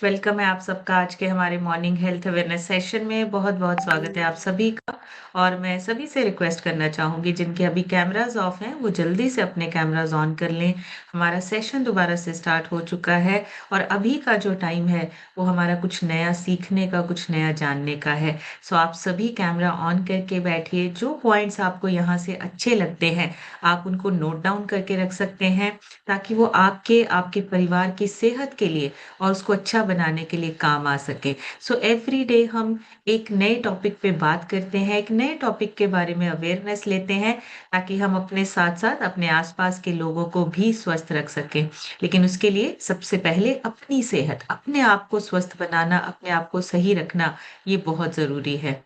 Welcome है आप सबका आज के हमारे मॉर्निंग हेल्थ अवेयरनेस सेशन में। बहुत बहुत स्वागत है आप सभी का। और मैं सभी से रिक्वेस्ट करना चाहूंगी जिनके अभी कैमरास ऑफ हैं वो जल्दी से अपने कैमरास ऑन कर लें। हमारा सेशन दोबारा से स्टार्ट हो चुका है और अभी का जो टाइम है वो हमारा कुछ नया सीखने का, कुछ नया जानने का है। सो आप सभी कैमरा ऑन करके बैठिए। जो पॉइंट्स आपको यहाँ से अच्छे लगते हैं आप उनको नोट डाउन करके रख सकते हैं, ताकि वो आपके आपके परिवार की सेहत के लिए और उसको अच्छा बनाने के लिए काम आ सके। सो एवरी डे हम एक नए टॉपिक पे बात करते हैं, एक नए टॉपिक के बारे में अवेयरनेस लेते हैं, ताकि हम अपने साथ साथ अपने आसपास के लोगों को भी स्वस्थ रख सकें। लेकिन उसके लिए सबसे पहले अपनी सेहत, अपने आप को स्वस्थ बनाना, अपने आप को सही रखना, ये बहुत जरूरी है।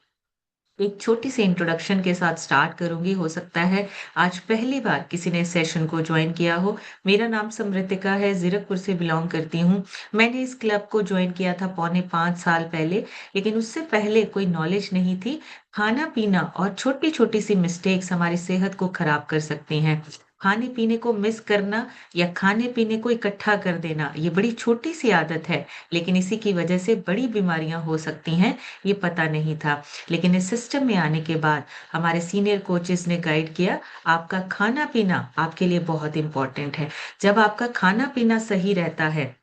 एक छोटी सी इंट्रोडक्शन के साथ स्टार्ट करूंगी। हो सकता है आज पहली बार किसी ने सेशन को ज्वाइन किया हो। मेरा नाम समृतिका है, जीरकपुर से बिलोंग करती हूँ। मैंने इस क्लब को ज्वाइन किया था 4.5 साल पहले, लेकिन उससे पहले कोई नॉलेज नहीं थी। खाना पीना और छोटी छोटी सी मिस्टेक्स हमारी सेहत को खराब कर सकती हैं। खाने पीने को मिस करना या खाने पीने को इकट्ठा कर देना, ये बड़ी छोटी सी आदत है, लेकिन इसी की वजह से बड़ी बीमारियां हो सकती हैं। ये पता नहीं था। लेकिन इस सिस्टम में आने के बाद हमारे सीनियर कोचेस ने गाइड किया, आपका खाना पीना आपके लिए बहुत इंपॉर्टेंट है। जब आपका खाना पीना सही रहता है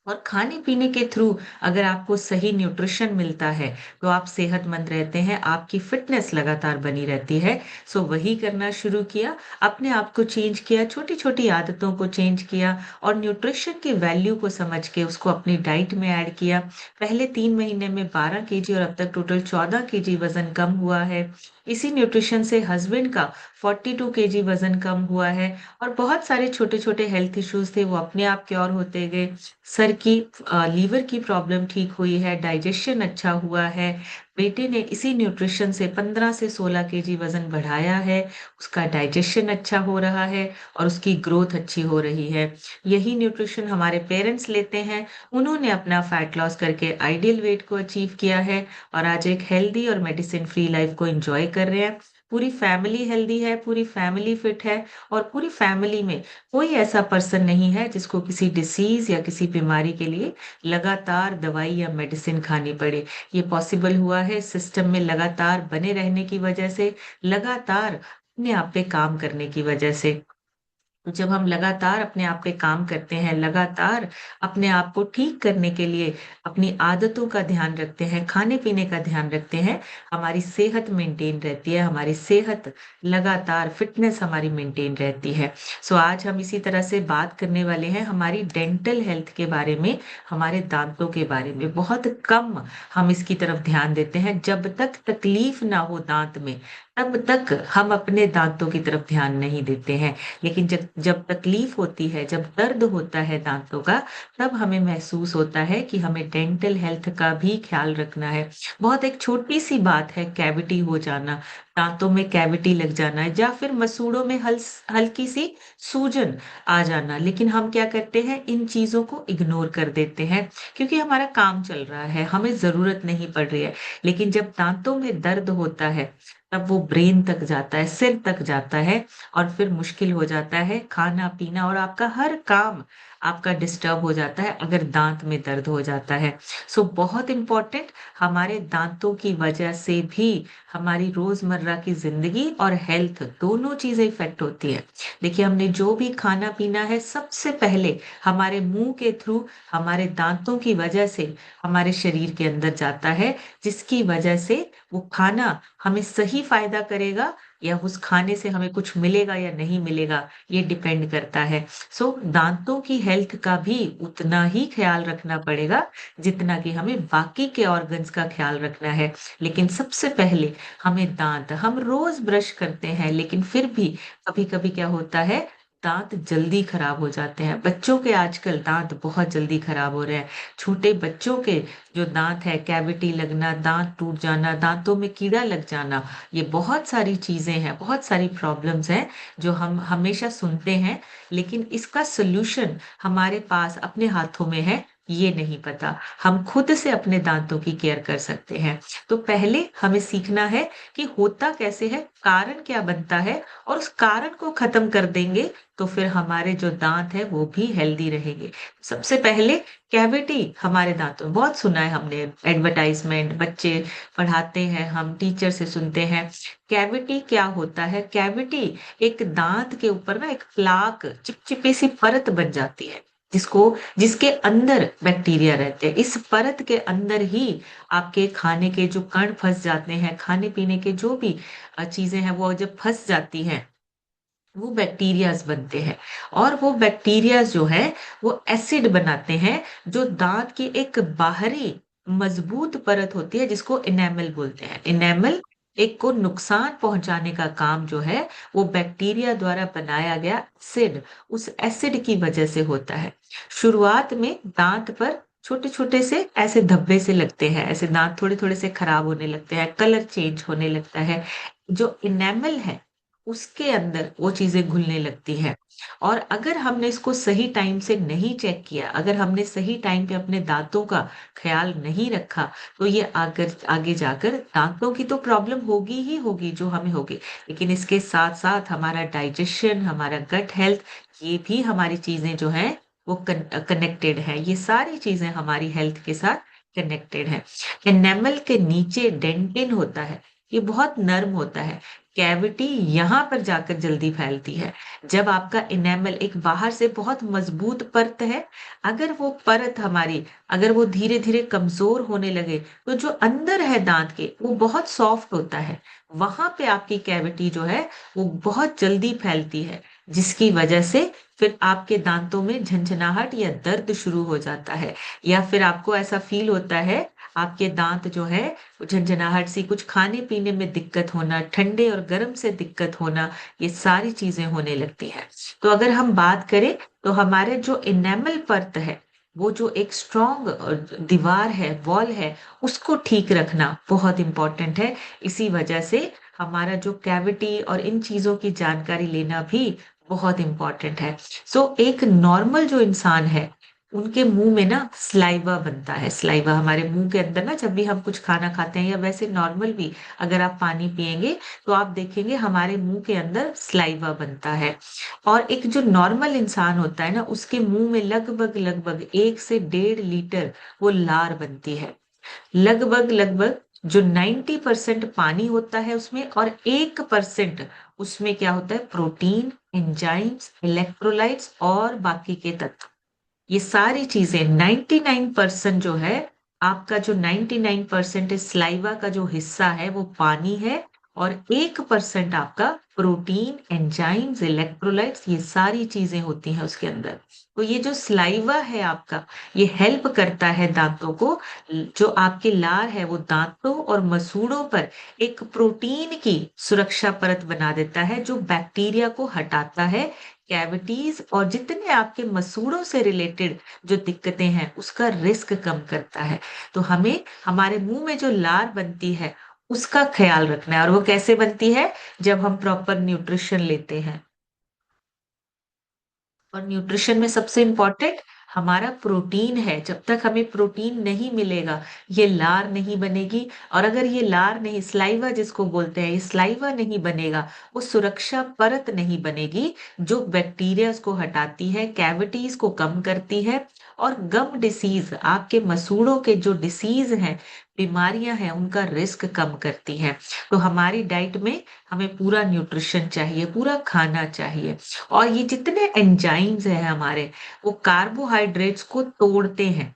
और खाने पीने के थ्रू अगर आपको सही न्यूट्रिशन मिलता है तो आप सेहतमंद रहते हैं, आपकी फिटनेस लगातार बनी रहती है। सो वही करना शुरू किया, अपने आप को चेंज किया, छोटी छोटी आदतों को चेंज किया और न्यूट्रिशन की वैल्यू को समझ के उसको अपनी डाइट में ऐड किया। पहले 3 महीने में 12 kg और अब तक टोटल 14 kg वजन कम हुआ है। इसी न्यूट्रिशन से हस्बैंड का 42 kg वजन कम हुआ है। और बहुत सारे छोटे छोटे हेल्थ इश्यूज थे, वो अपने आप क्योर होते गए। सर की लीवर की प्रॉब्लम ठीक हुई है, डाइजेशन अच्छा हुआ है। बेटे ने इसी न्यूट्रिशन से 15 से 16 kg वजन बढ़ाया है। उसका डाइजेशन अच्छा हो रहा है और उसकी ग्रोथ अच्छी हो रही है। यही न्यूट्रिशन हमारे पेरेंट्स लेते हैं। उन्होंने अपना फैट लॉस करके आइडियल वेट को अचीव किया है और आज एक हेल्दी और मेडिसिन फ्री लाइफ को एंजॉय कर रहे हैं। पूरी फैमिली हेल्दी है, पूरी फैमिली फिट है और पूरी फैमिली में कोई ऐसा पर्सन नहीं है जिसको किसी डिसीज या किसी बीमारी के लिए लगातार दवाई या मेडिसिन खानी पड़े। ये पॉसिबल हुआ है सिस्टम में लगातार बने रहने की वजह से, लगातार अपने आप पे काम करने की वजह से। तो जब हम लगातार अपने आप पे काम करते हैं, लगातार अपने आप को ठीक करने के लिए अपनी आदतों का ध्यान रखते हैं, खाने पीने का ध्यान रखते हैं, हमारी सेहत मेंटेन रहती है, हमारी सेहत लगातार फिटनेस हमारी मेंटेन रहती है। सो आज हम इसी तरह से बात करने वाले हैं हमारी डेंटल हेल्थ के बारे में, हमारे दांतों के बारे में। बहुत कम हम इसकी तरफ ध्यान देते हैं। जब तक तकलीफ ना हो दांत में, तब तक हम अपने दांतों की तरफ ध्यान नहीं देते हैं। लेकिन जब जब तकलीफ होती है, जब दर्द होता है दांतों का, तब हमें महसूस होता है कि हमें डेंटल हेल्थ का भी ख्याल रखना है। बहुत एक छोटी सी बात है, कैविटी हो जाना, दांतों में कैविटी लग जाना या फिर मसूड़ों में हल्की सी सूजन आ जाना, लेकिन हम क्या करते हैं, इन चीजों को इग्नोर कर देते हैं क्योंकि हमारा काम चल रहा है, हमें जरूरत नहीं पड़ रही है। लेकिन जब दांतों में दर्द होता है तब वो ब्रेन तक जाता है, सिर तक जाता है और फिर मुश्किल हो जाता है खाना पीना और आपका हर काम आपका डिस्टर्ब हो जाता है अगर दांत में दर्द हो जाता है। सो बहुत इंपॉर्टेंट, हमारे दांतों की वजह से भी हमारी रोजमर्रा की जिंदगी और हेल्थ दोनों चीजें इफेक्ट होती है। देखिए, हमने जो भी खाना पीना है सबसे पहले हमारे मुंह के थ्रू, हमारे दांतों की वजह से हमारे शरीर के अंदर जाता है, जिसकी वजह से वो खाना हमें सही फायदा करेगा या उस खाने से हमें कुछ मिलेगा या नहीं मिलेगा, ये डिपेंड करता है। सो दांतों की हेल्थ का भी उतना ही ख्याल रखना पड़ेगा जितना कि हमें बाकी के ऑर्गन्स का ख्याल रखना है। लेकिन सबसे पहले हमें दांत, हम रोज ब्रश करते हैं लेकिन फिर भी कभी कभी क्या होता है, दांत जल्दी खराब हो जाते हैं। बच्चों के आजकल दांत बहुत जल्दी खराब हो रहे हैं। छोटे बच्चों के जो दांत है, कैविटी लगना, दांत टूट जाना, दांतों में कीड़ा लग जाना, ये बहुत सारी चीजें हैं, बहुत सारी प्रॉब्लम्स हैं जो हम हमेशा सुनते हैं। लेकिन इसका सोल्यूशन हमारे पास अपने हाथों में है। ये नहीं पता। हम खुद से अपने दांतों की केयर कर सकते हैं। तो पहले हमें सीखना है कि होता कैसे है, कारण क्या बनता है, और उस कारण को खत्म कर देंगे तो फिर हमारे जो दांत है वो भी हेल्दी रहेंगे। सबसे पहले कैविटी हमारे दांतों में, बहुत सुना है हमने एडवर्टाइजमेंट, बच्चे पढ़ाते हैं, हम टीचर से सुनते हैं। कैविटी क्या होता है? कैविटी एक दांत के ऊपर ना एक प्लाक, चिपचिपी सी परत बन जाती है, जिसको जिसके अंदर बैक्टीरिया रहते हैं। इस परत के अंदर ही आपके खाने के जो कण फंस जाते हैं, खाने पीने के जो भी चीजें हैं वो जब फंस जाती हैं, वो बैक्टीरियाज बनते हैं। और वो बैक्टीरियाज जो है वो एसिड बनाते हैं, जो दांत की एक बाहरी मजबूत परत होती है जिसको इनेमल बोलते हैं। इनेमल एक को नुकसान पहुंचाने का काम जो है वो बैक्टीरिया द्वारा बनाया गया एसिड, उस एसिड की वजह से होता है। शुरुआत में दांत पर छोटे छोटे से ऐसे धब्बे से लगते हैं, ऐसे दांत थोड़े थोड़े से खराब होने लगते हैं, कलर चेंज होने लगता है। जो इनेमल है उसके अंदर वो चीजें घुलने लगती है। और अगर हमने इसको सही टाइम से नहीं चेक किया, अगर हमने सही टाइम पे अपने दांतों का ख्याल नहीं रखा, तो ये आगे आगे जाकर दांतों की तो प्रॉब्लम होगी ही होगी जो हमें होगी, लेकिन इसके साथ साथ हमारा डाइजेशन, हमारा गट हेल्थ, ये भी हमारी चीजें जो है वो कनेक्टेड है। ये सारी चीजें हमारी हेल्थ के साथ कनेक्टेड है। एनेमल के नीचे डेंटिन होता है, ये बहुत नर्म होता है। कैविटी यहाँ पर जाकर जल्दी फैलती है। जब आपका इनेमल एक बाहर से बहुत मजबूत परत है, अगर वो परत हमारी, अगर वो धीरे धीरे कमजोर होने लगे, तो जो अंदर है दांत के वो बहुत सॉफ्ट होता है, वहां पे आपकी कैविटी जो है वो बहुत जल्दी फैलती है, जिसकी वजह से फिर आपके दांतों में झंझनाहट या दर्द शुरू हो जाता है। या फिर आपको ऐसा फील होता है, आपके दांत जो है झंझनाहट सी, कुछ खाने पीने में दिक्कत होना, ठंडे और गर्म से दिक्कत होना, ये सारी चीजें होने लगती है। तो अगर हम बात करें तो हमारे जो इनेमल परत है, वो जो एक स्ट्रॉन्ग दीवार है, वॉल है, उसको ठीक रखना बहुत इंपॉर्टेंट है। इसी वजह से हमारा जो कैविटी और इन चीजों की जानकारी लेना भी बहुत इंपॉर्टेंट है। सो एक नॉर्मल जो इंसान है, उनके मुंह में ना स्लाइवा बनता है। स्लाइवा हमारे मुंह के अंदर ना, जब भी हम कुछ खाना खाते हैं या वैसे नॉर्मल भी अगर आप पानी पिएंगे तो आप देखेंगे हमारे मुंह के अंदर स्लाइवा बनता है। और एक जो नॉर्मल इंसान होता है ना, उसके मुंह में लगभग लगभग 1 से 1.5 लीटर वो लार बनती है। लगभग लगभग जो 90% पानी होता है उसमें, और 1% उसमें क्या होता है, प्रोटीन, एंजाइम्स, इलेक्ट्रोलाइट्स और बाकी के तत्व। ये सारी चीजें 99% जो है, आपका जो 99% स्लाइवा का जो हिस्सा है वो पानी है, और 1% आपका प्रोटीन, एंजाइम्स, इलेक्ट्रोलाइट्स, ये सारी चीजें होती हैं उसके अंदर। तो ये जो स्लाइवा है आपका, ये हेल्प करता है दांतों को, जो आपके लार है वो दांतों और मसूड़ों पर एक प्रोटीन की सुरक्षा परत बना देता है, जो बैक्टीरिया को हटाता है, कैविटीज और जितने आपके मसूड़ों से रिलेटेड जो दिक्कतें हैं उसका रिस्क कम करता है। तो हमें हमारे मुंह में जो लार बनती है उसका ख्याल रखना है। और वो कैसे बनती है? जब हम प्रॉपर न्यूट्रिशन लेते हैं। और न्यूट्रिशन में सबसे इम्पोर्टेंट हमारा प्रोटीन है। जब तक हमें प्रोटीन नहीं मिलेगा, ये लार नहीं बनेगी। और अगर ये लार नहीं, स्लाइवा जिसको बोलते हैं, ये स्लाइवा नहीं बनेगा, वो सुरक्षा परत नहीं बनेगी जो बैक्टीरिया को हटाती है, कैविटीज को कम करती है, और गम डिसीज, आपके मसूड़ों के जो डिसीज हैं, बीमारियां हैं, उनका रिस्क कम करती है। तो हमारी डाइट में हमें पूरा न्यूट्रिशन चाहिए, पूरा खाना चाहिए। और ये जितने एंजाइम्स हैं हमारे, वो कार्बोहाइड्रेट्स को तोड़ते हैं,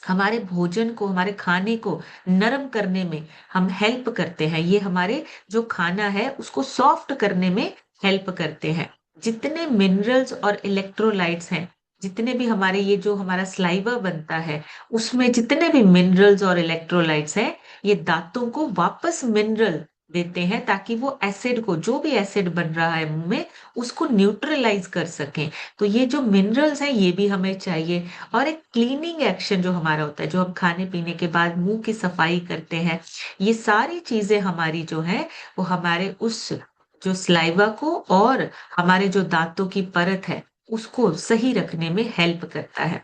हमारे भोजन को, हमारे खाने को नरम करने में हम हेल्प करते हैं। ये हमारे जो खाना है उसको सॉफ्ट करने में हेल्प करते हैं। जितने मिनरल्स और इलेक्ट्रोलाइट्स हैं, जितने भी हमारे ये जो हमारा स्लाइवा बनता है, उसमें जितने भी मिनरल्स और इलेक्ट्रोलाइट्स हैं, ये दांतों को वापस मिनरल देते हैं, ताकि वो एसिड को, जो भी एसिड बन रहा है मुंह में, उसको न्यूट्रलाइज कर सकें। तो ये जो मिनरल्स हैं ये भी हमें चाहिए। और एक क्लीनिंग एक्शन जो हमारा होता है, जो हम खाने पीने के बाद मुंह की सफाई करते हैं, ये सारी चीजें हमारी जो है वो हमारे उस जो स्लाइवा को और हमारे जो दांतों की परत है उसको सही रखने में हेल्प करता है।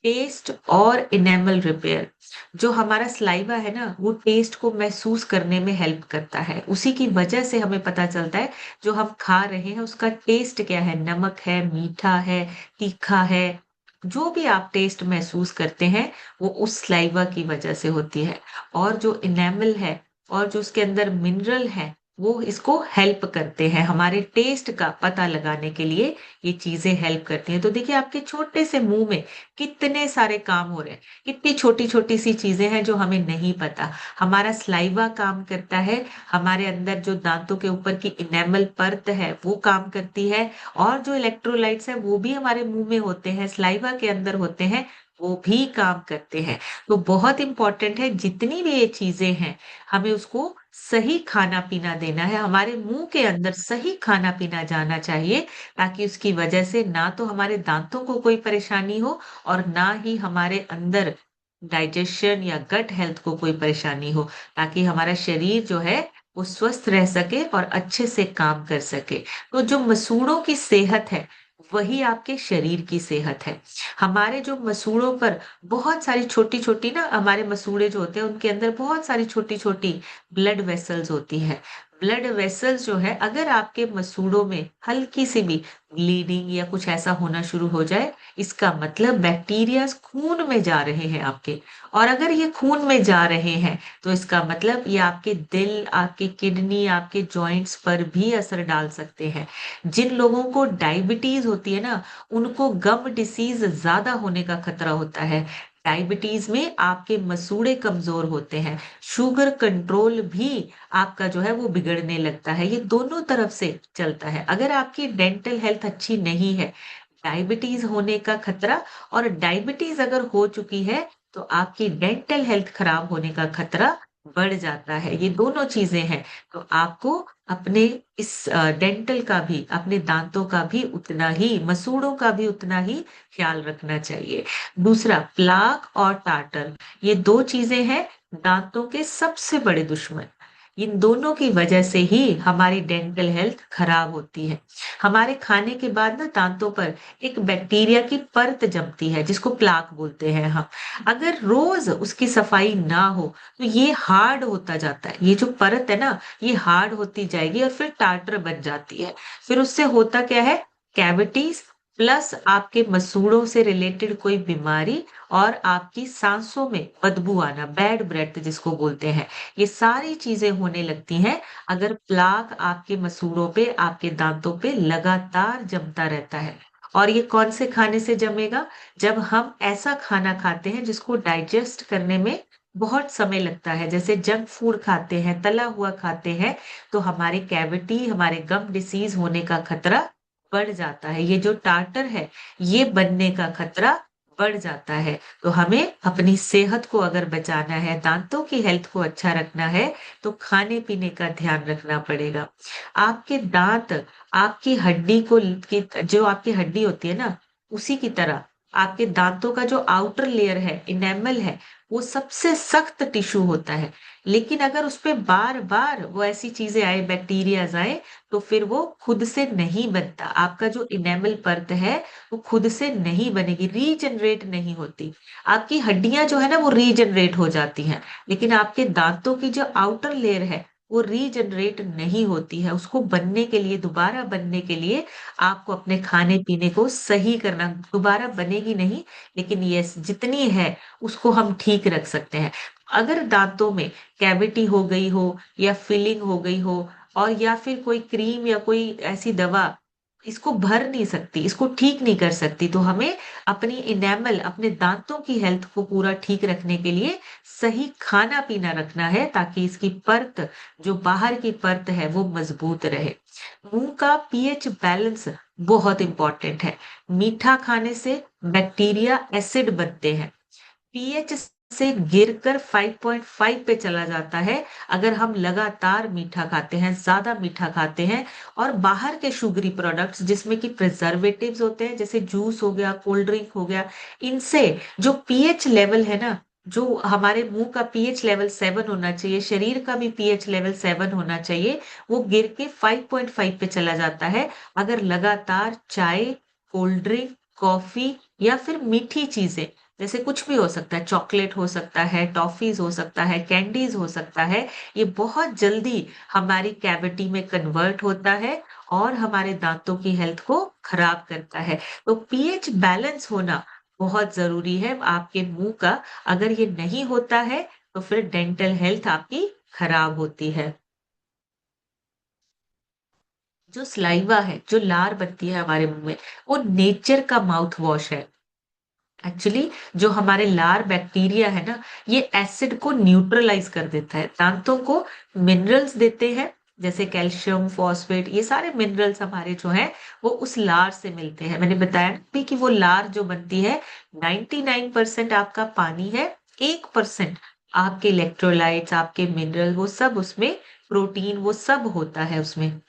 टेस्ट और इनेमल रिपेयर। जो हमारा सलाइवा है ना, वो टेस्ट को महसूस करने में हेल्प करता है। उसी की वजह से हमें पता चलता है जो हम खा रहे हैं उसका टेस्ट क्या है, नमक है, मीठा है, तीखा है। जो भी आप टेस्ट महसूस करते हैं वो उस सलाइवा की वजह से होती है। और जो इनेमल है और जो उसके अंदर मिनरल है, वो इसको हेल्प करते हैं हमारे टेस्ट का पता लगाने के लिए। ये चीजें हेल्प करती हैं। तो देखिए आपके छोटे से मुंह में कितने सारे काम हो रहे हैं। कितनी छोटी छोटी सी चीजें हैं जो हमें नहीं पता। हमारा स्लाइवा काम करता है, हमारे अंदर जो दांतों के ऊपर की इनेमल परत है वो काम करती है, और जो इलेक्ट्रोलाइट्स है वो भी हमारे मुंह में होते हैं, स्लाइवा के अंदर होते हैं, वो भी काम करते हैं। तो बहुत इंपॉर्टेंट है, जितनी भी ये चीजें हैं हमें उसको सही खाना पीना देना है, हमारे मुंह के अंदर सही खाना पीना जाना चाहिए, ताकि उसकी वजह से ना तो हमारे दांतों को कोई परेशानी हो और ना ही हमारे अंदर डाइजेशन या गट हेल्थ को कोई परेशानी हो, ताकि हमारा शरीर जो है वो स्वस्थ रह सके और अच्छे से काम कर सके। तो जो मसूड़ों की सेहत है वही आपके शरीर की सेहत है। हमारे जो मसूड़ों पर बहुत सारी छोटी छोटी ना, हमारे मसूड़े जो होते हैं उनके अंदर बहुत सारी छोटी छोटी ब्लड वेसल्स होती है। ब्लड वेसल्स जो है, अगर आपके मसूड़ों में हल्की सी भी ब्लीडिंग या कुछ ऐसा होना शुरू हो जाए, इसका मतलब बैक्टीरिया खून में जा रहे हैं आपके। और अगर ये खून में जा रहे हैं तो इसका मतलब ये आपके दिल, आपके किडनी, आपके जॉइंट्स पर भी असर डाल सकते हैं। जिन लोगों को डायबिटीज होती है ना, उनको गम डिसीज ज्यादा होने का खतरा होता है। डायबिटीज में आपके मसूड़े कमजोर होते हैं, शुगर कंट्रोल भी आपका जो है वो बिगड़ने लगता है। ये दोनों तरफ से चलता है। अगर आपकी डेंटल हेल्थ अच्छी नहीं है, डायबिटीज होने का खतरा, और डायबिटीज अगर हो चुकी है तो आपकी डेंटल हेल्थ खराब होने का खतरा बढ़ जाता है। ये दोनों चीजें हैं। तो आपको अपने इस डेंटल का भी, अपने दांतों का भी उतना ही, मसूड़ों का भी उतना ही ख्याल रखना चाहिए। दूसरा, प्लाक और टार्टर, ये दो चीजें हैं दांतों के सबसे बड़े दुश्मन। इन दोनों की वजह से ही हमारी डेंटल हेल्थ खराब होती है। हमारे खाने के बाद ना दांतों पर एक बैक्टीरिया की परत जमती है जिसको प्लाक बोलते हैं हम। अगर रोज उसकी सफाई ना हो तो ये हार्ड होता जाता है। ये जो परत है ना, ये हार्ड होती जाएगी और फिर टार्टर बन जाती है। फिर उससे होता क्या है, कैविटीज प्लस आपके मसूड़ों से रिलेटेड कोई बीमारी, और आपकी सांसों में बदबू आना, बैड ब्रेथ जिसको बोलते हैं, ये सारी चीजें होने लगती हैं अगर प्लाक आपके मसूड़ों पे, आपके दांतों पे लगातार जमता रहता है। और ये कौन से खाने से जमेगा? जब हम ऐसा खाना खाते हैं जिसको डाइजेस्ट करने में बहुत समय लगता है, जैसे जंक फूड खाते हैं, तला हुआ खाते हैं, तो हमारे कैविटी, हमारे गम डिसीज होने का खतरा बढ़ जाता है। ये जो टार्टर है, ये बनने का खतरा बढ़ जाता है। तो हमें अपनी सेहत को अगर बचाना है, दांतों की हेल्थ को अच्छा रखना है, तो खाने पीने का ध्यान रखना पड़ेगा। आपके दांत आपकी हड्डी को, जो आपकी हड्डी होती है ना, उसी की तरह आपके दांतों का जो आउटर लेयर है, इनेमल है, वो सबसे सख्त टिश्यू होता है। लेकिन अगर उस पे बार बार वो ऐसी चीजें आए, बैक्टीरियाज आए, तो फिर वो खुद से नहीं बनता। आपका जो इनेमल परत है वो खुद से नहीं बनेगी, रीजनरेट नहीं होती। आपकी हड्डियां जो है ना वो रीजनरेट हो जाती हैं, लेकिन आपके दांतों की जो आउटर लेयर है वो रीजनरेट नहीं होती है। उसको बनने के लिए, दोबारा बनने के लिए आपको अपने खाने पीने को सही करना। दोबारा बनेगी नहीं, लेकिन ये जितनी है उसको हम ठीक रख सकते हैं। अगर दांतों में कैविटी हो गई हो या फिलिंग हो गई हो, और या फिर कोई क्रीम या कोई ऐसी दवा इसको भर नहीं सकती, इसको ठीक नहीं कर सकती, तो हमें अपनी इनेमल, अपने दांतों की हेल्थ को पूरा ठीक रखने के लिए सही खाना पीना रखना है, ताकि इसकी परत, जो बाहर की परत है, वो मजबूत रहे। मुंह का पीएच बैलेंस बहुत इंपॉर्टेंट है। मीठा खाने से बैक्टीरिया एसिड बनते हैं, पीएच से गिरकर 5.5 पे चला जाता है अगर हम लगातार मीठा खाते हैं, ज्यादा मीठा खाते हैं। और बाहर के शुगरी प्रोडक्ट्स जिसमें कि प्रिजर्वेटिव्स होते हैं, जैसे जूस हो गया, कोल्ड ड्रिंक हो गया, इनसे जो पीएच लेवल है ना, जो हमारे मुंह का पीएच लेवल 7 होना चाहिए, शरीर का भी पीएच लेवल 7 होना चाहिए, वो गिर के 5.5 पे चला जाता है अगर लगातार चाय, कोल्ड ड्रिंक, कॉफी या फिर मीठी चीजें जैसे कुछ भी हो सकता है, चॉकलेट हो सकता है, टॉफीज हो सकता है, कैंडीज हो सकता है, ये बहुत जल्दी हमारी कैविटी में कन्वर्ट होता है और हमारे दांतों की हेल्थ को खराब करता है। तो पीएच बैलेंस होना बहुत जरूरी है आपके मुंह का। अगर ये नहीं होता है तो फिर डेंटल हेल्थ आपकी खराब होती है। जो स्लाइवा है, जो लार बनती है हमारे मुंह में, वो नेचर का माउथ वॉश है। एक्चुअली जो हमारे लार बैक्टीरिया है ना, ये एसिड को न्यूट्रलाइज कर देता है, दांतों को मिनरल्स देते हैं, जैसे कैल्शियम, फॉस्फेट, ये सारे मिनरल्स हमारे जो हैं वो उस लार से मिलते हैं। मैंने बताया ना भी कि वो लार जो बनती है 99% आपका पानी है, 1% आपके इलेक्ट्रोलाइट्स, आपके मिनरल, वो सब उसमें, प्रोटीन, वो सब होता है उसमें।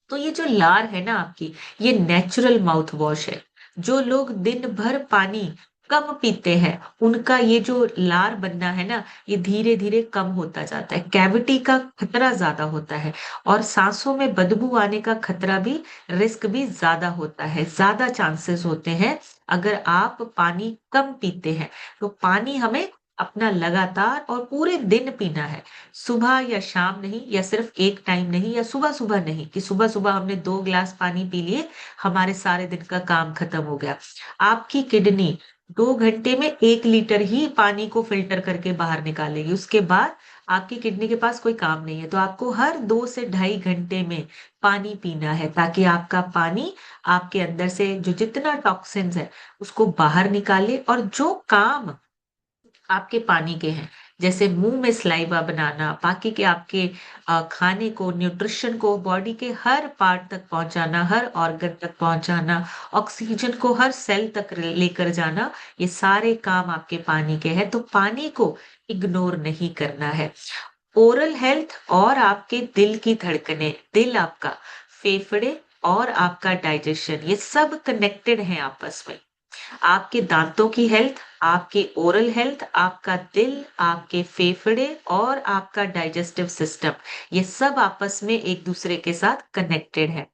तो ये जो लार है ना आपकी, ये नेचुरल माउथ वॉश है। जो लोग दिन भर पानी कम पीते हैं, उनका ये जो लार बनना है ना, ये धीरे धीरे कम होता जाता है, कैविटी का खतरा ज्यादा होता है, और सांसों में बदबू आने का खतरा भी, रिस्क भी ज्यादा होता है, ज्यादा चांसेस होते हैं अगर आप पानी कम पीते हैं। तो पानी हमें अपना लगातार और पूरे दिन पीना है, सुबह या शाम नहीं, या सिर्फ एक टाइम नहीं, या सुबह सुबह नहीं कि सुबह सुबह हमने 2 गिलास पानी पी लिए, हमारे सारे दिन का काम खत्म हो गया। आपकी किडनी 2 घंटे में 1 लीटर ही पानी को फिल्टर करके बाहर निकालेगी, उसके बाद आपकी किडनी के पास कोई काम नहीं है। तो आपको हर 2 से ढाई घंटे में पानी पीना है, ताकि आपका पानी आपके अंदर से जो जितना टॉक्सिन्स है उसको बाहर निकाले, और जो काम आपके पानी के हैं, जैसे मुंह में स्लाइवा बनाना, बाकी के आपके खाने को, न्यूट्रिशन को बॉडी के हर पार्ट तक पहुंचाना, हर ऑर्गन तक पहुंचाना, ऑक्सीजन को हर सेल तक लेकर जाना, ये सारे काम आपके पानी के हैं। तो पानी को इग्नोर नहीं करना है। ओरल हेल्थ और आपके दिल की धड़कनें, दिल आपका, फेफड़े और आपका डाइजेशन, ये सब कनेक्टेड हैं आपस में। आपके दांतों की हेल्थ, आपकी ओरल हेल्थ, आपका दिल, आपके फेफड़े और आपका डाइजेस्टिव सिस्टम, ये सब आपस में एक दूसरे के साथ कनेक्टेड है।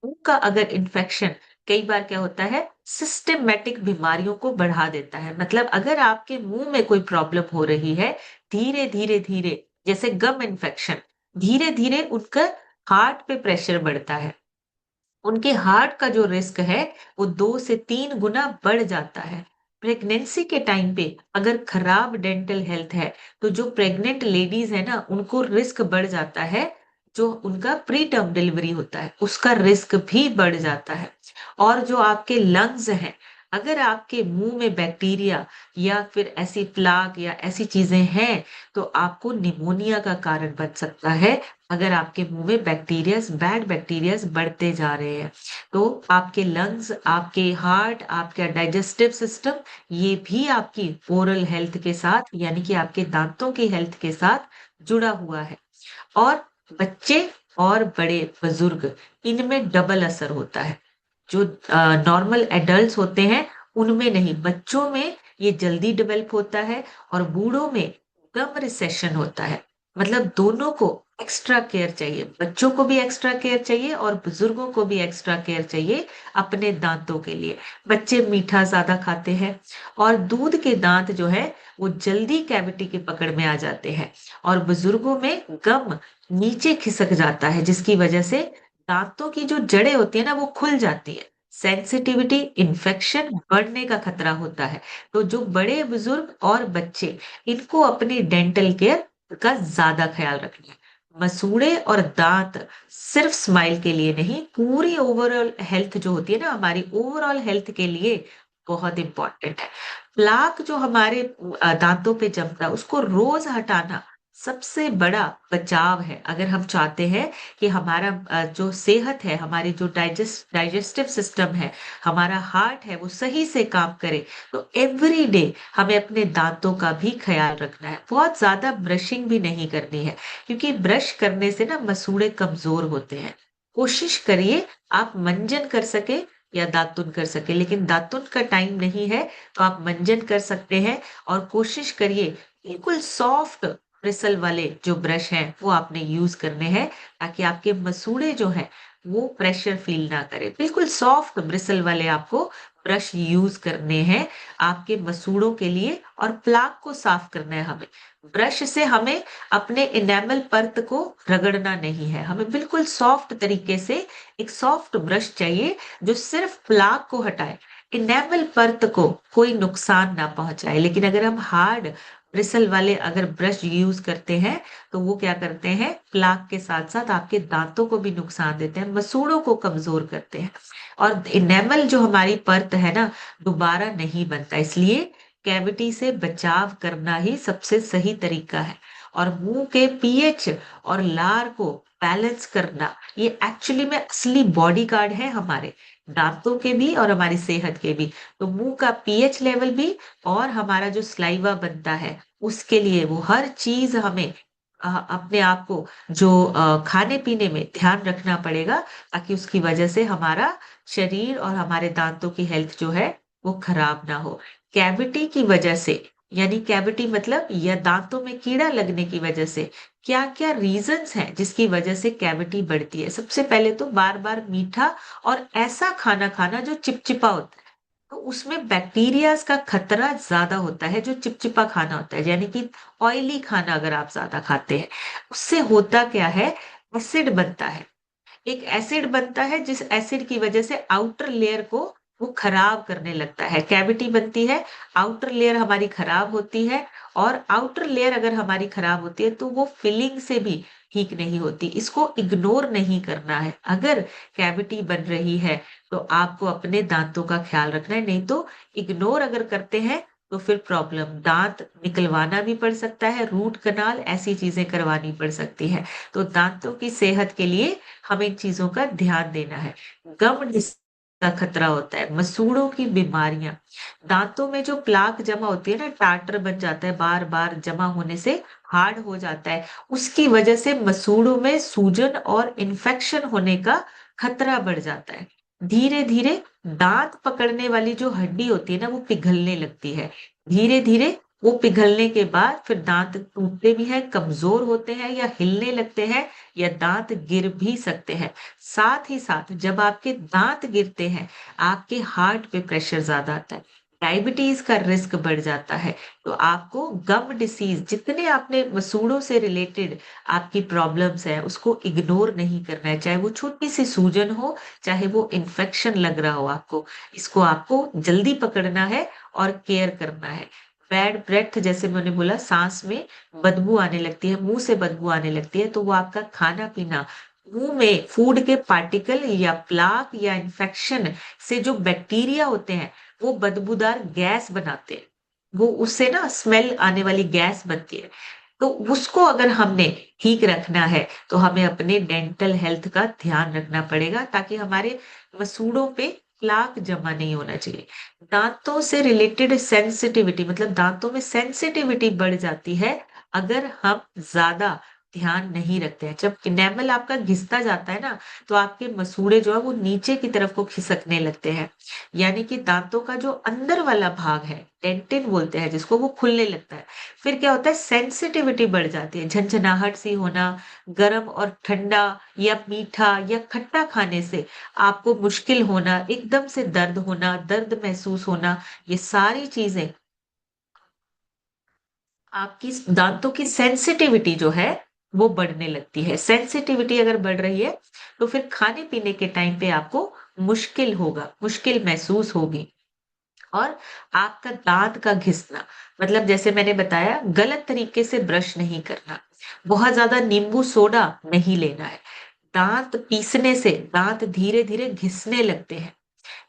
मुंह का अगर इन्फेक्शन, कई बार क्या होता है, सिस्टमेटिक बीमारियों को बढ़ा देता है। मतलब अगर आपके मुंह में कोई प्रॉब्लम हो रही है, धीरे धीरे धीरे, जैसे गम इन्फेक्शन, धीरे धीरे उनका हार्ट पे प्रेशर बढ़ता है, उनके हार्ट का जो रिस्क है वो 2 से 3 गुना बढ़ जाता है। प्रेगनेंसी के टाइम पे अगर खराब डेंटल हेल्थ है, तो जो प्रेग्नेंट लेडीज है ना, उनको रिस्क बढ़ जाता है, जो उनका प्री टर्म डिलीवरी होता है उसका रिस्क भी बढ़ जाता है। और जो आपके लंग्स हैं, अगर आपके मुंह में बैक्टीरिया या फिर ऐसी प्लाक या ऐसी चीजें हैं, तो आपको निमोनिया का कारण बन सकता है, अगर आपके मुंह में बैक्टीरियाज, बैड बैक्टीरियाज बढ़ते जा रहे हैं। तो आपके लंग्स, आपके हार्ट, आपका डाइजेस्टिव सिस्टम, ये भी आपकी ओरल हेल्थ के साथ, यानी कि आपके दांतों की हेल्थ के साथ जुड़ा हुआ है। और बच्चे और बड़े बुजुर्ग, इनमें डबल असर होता है। जो नॉर्मल एडल्ट्स होते हैं उनमें नहीं, बच्चों में ये जल्दी डेवलप होता है, और बूढ़ों में गम रिसेशन होता है। मतलब दोनों को एक्स्ट्रा केयर चाहिए, बच्चों को भी एक्स्ट्रा केयर चाहिए और बुजुर्गों को भी एक्स्ट्रा केयर चाहिए अपने दांतों के लिए। बच्चे मीठा ज्यादा खाते हैं, और दूध के दांत जो है वो जल्दी कैविटी की पकड़ में आ जाते हैं, और बुजुर्गों में गम नीचे खिसक जाता है, जिसकी वजह से दांतों की जो जड़ें होती है ना वो खुल जाती है, सेंसिटिविटी, इन्फेक्शन बढ़ने का खतरा होता है। तो जो बड़े बुजुर्ग और बच्चे, इनको अपनी डेंटल केयर का ज्यादा ख्याल रखना है। मसूड़े और दांत सिर्फ स्माइल के लिए नहीं, पूरी ओवरऑल हेल्थ जो होती है ना, हमारी ओवरऑल हेल्थ के लिए बहुत इंपॉर्टेंट है। प्लाक जो हमारे दांतों पे जमता है, उसको रोज हटाना सबसे बड़ा बचाव है। अगर हम चाहते हैं कि हमारा जो सेहत है, हमारी जो डाइजेस्टिव सिस्टम है, हमारा हार्ट है, वो सही से काम करे, तो एवरी डे हमें अपने दांतों का भी ख्याल रखना है। बहुत ज्यादा ब्रशिंग भी नहीं करनी है, क्योंकि ब्रश करने से ना मसूड़े कमजोर होते हैं। कोशिश करिए आप मंजन कर सके या दातुन कर सके, लेकिन दातुन का टाइम नहीं है तो आप मंजन कर सकते हैं। और कोशिश करिए बिल्कुल सॉफ्ट ब्रिसल वाले जो ब्रश हैं वो आपने यूज करने हैं, ताकि आपके मसूड़े जो हैं वो प्रेशर फील ना करे। बिल्कुल सॉफ्ट ब्रिसल वाले आपको ब्रश यूज करने हैं आपके मसूड़ों के लिए, और प्लाक को साफ करना है हमें। ब्रश से हमें अपने इनेमल परत को रगड़ना नहीं है, हमें बिल्कुल सॉफ्ट तरीके से एक सॉफ्ट ब्रश चाहिए जो सिर्फ प्लाक को हटाए, इनेमल परत को कोई नुकसान ना पहुंचाए। लेकिन अगर हम हार्ड ब्रिसल वाले अगर ब्रश यूज करते हैं तो वो क्या करते हैं, प्लाक के साथ साथ आपके दांतों को भी नुकसान देते हैं, मसूड़ों को कमजोर करते हैं, और इनेमल जो हमारी परत है ना, दोबारा नहीं बनता। इसलिए कैविटी से बचाव करना ही सबसे सही तरीका है। और मुंह के पीएच और लार को बैलेंस करना, ये एक्चुअली में असली बॉडी गार्ड है हमारे दांतों के भी और हमारी सेहत के भी। तो मुंह का पीएच लेवल भी और हमारा जो स्लाइवा बनता है उसके लिए वो हर चीज हमें अपने आप को जो खाने पीने में ध्यान रखना पड़ेगा, ताकि उसकी वजह से हमारा शरीर और हमारे दांतों की हेल्थ जो है वो खराब ना हो। कैविटी की वजह से, यानी कैविटी मतलब या दांतों में कीड़ा लगने की वजह से क्या क्या रीजंस हैं जिसकी वजह से कैविटी बढ़ती है। सबसे पहले तो बार बार मीठा और ऐसा खाना खाना जो चिपचिपा होता है, तो उसमें बैक्टीरियाज का खतरा ज्यादा होता है। जो चिपचिपा खाना होता है, यानी कि ऑयली खाना अगर आप ज्यादा खाते हैं, उससे होता क्या है, एसिड बनता है। एक एसिड बनता है जिस एसिड की वजह से आउटर लेयर को वो खराब करने लगता है, कैविटी बनती है, आउटर लेयर हमारी खराब होती है, और आउटर लेयर अगर हमारी खराब होती है तो वो फिलिंग से भी ठीक नहीं होती। इसको इग्नोर नहीं करना है। अगर कैविटी बन रही है तो आपको अपने दांतों का ख्याल रखना है, नहीं तो इग्नोर अगर करते हैं तो फिर प्रॉब्लम, दांत निकलवाना भी पड़ सकता है, रूट कनाल ऐसी चीजें करवानी पड़ सकती है। तो दांतों की सेहत के लिए हमें इन चीजों का ध्यान देना है। गम डिसीज का खतरा होता है, मसूड़ों की बीमारियां, दांतों में जो प्लाक जमा होती है ना, टार्टर बन जाता है, बार बार जमा होने से हार्ड हो जाता है, उसकी वजह से मसूड़ों में सूजन और इन्फेक्शन होने का खतरा बढ़ जाता है। धीरे धीरे दांत पकड़ने वाली जो हड्डी होती है ना, वो पिघलने लगती है। धीरे धीरे वो पिघलने के बाद फिर दांत टूटते भी हैं, कमजोर होते हैं, या हिलने लगते हैं, या दांत गिर भी सकते हैं। साथ ही साथ जब आपके दांत गिरते हैं, आपके हार्ट पे प्रेशर ज्यादा आता है, डायबिटीज का रिस्क बढ़ जाता है। तो आपको गम डिसीज, जितने आपने मसूड़ों से रिलेटेड आपकी प्रॉब्लम्स है, उसको इग्नोर नहीं करना है। चाहे वो छोटी सी सूजन हो, चाहे वो इन्फेक्शन लग रहा हो आपको, इसको आपको जल्दी पकड़ना है और केयर करना है। बैड ब्रेथ, जैसे मैंने बोला, सांस में बदबू आने लगती है, मुंह से बदबू आने लगती है, तो वो आपका खाना पीना, मुंह में फूड के पार्टिकल या प्लाक या इन्फेक्शन से जो बैक्टीरिया होते हैं वो बदबूदार गैस बनाते हैं, वो उससे ना स्मेल आने वाली गैस बनती है। तो उसको अगर हमने ठीक रखना है तो हमें अपने डेंटल हेल्थ का ध्यान रखना पड़ेगा, ताकि हमारे मसूड़ों पे प्लाक जमा नहीं होना चाहिए। दांतों से रिलेटेड सेंसिटिविटी, मतलब दांतों में सेंसिटिविटी बढ़ जाती है अगर हम ज्यादा ध्यान नहीं रखते हैं। जब इनेमल आपका घिसता जाता है ना, तो आपके मसूड़े जो है वो नीचे की तरफ को खिसकने लगते हैं, यानी कि दांतों का जो अंदर वाला भाग है, डेंटिन बोलते हैं जिसको, वो खुलने लगता है। फिर क्या होता है, सेंसिटिविटी बढ़ जाती है, झंझनाहट सी होना, गर्म और ठंडा या मीठा या खट्टा खाने से आपको मुश्किल होना, एकदम से दर्द होना, दर्द महसूस होना, ये सारी चीजें आपकी दांतों की सेंसिटिविटी जो है वो बढ़ने लगती है। सेंसिटिविटी अगर बढ़ रही है तो फिर खाने पीने के टाइम पे आपको मुश्किल होगा, मुश्किल महसूस होगी। और आपका दांत का घिसना, मतलब जैसे मैंने बताया, गलत तरीके से ब्रश नहीं करना, बहुत ज्यादा नींबू सोडा नहीं लेना है। दांत पीसने से दांत धीरे धीरे घिसने लगते हैं,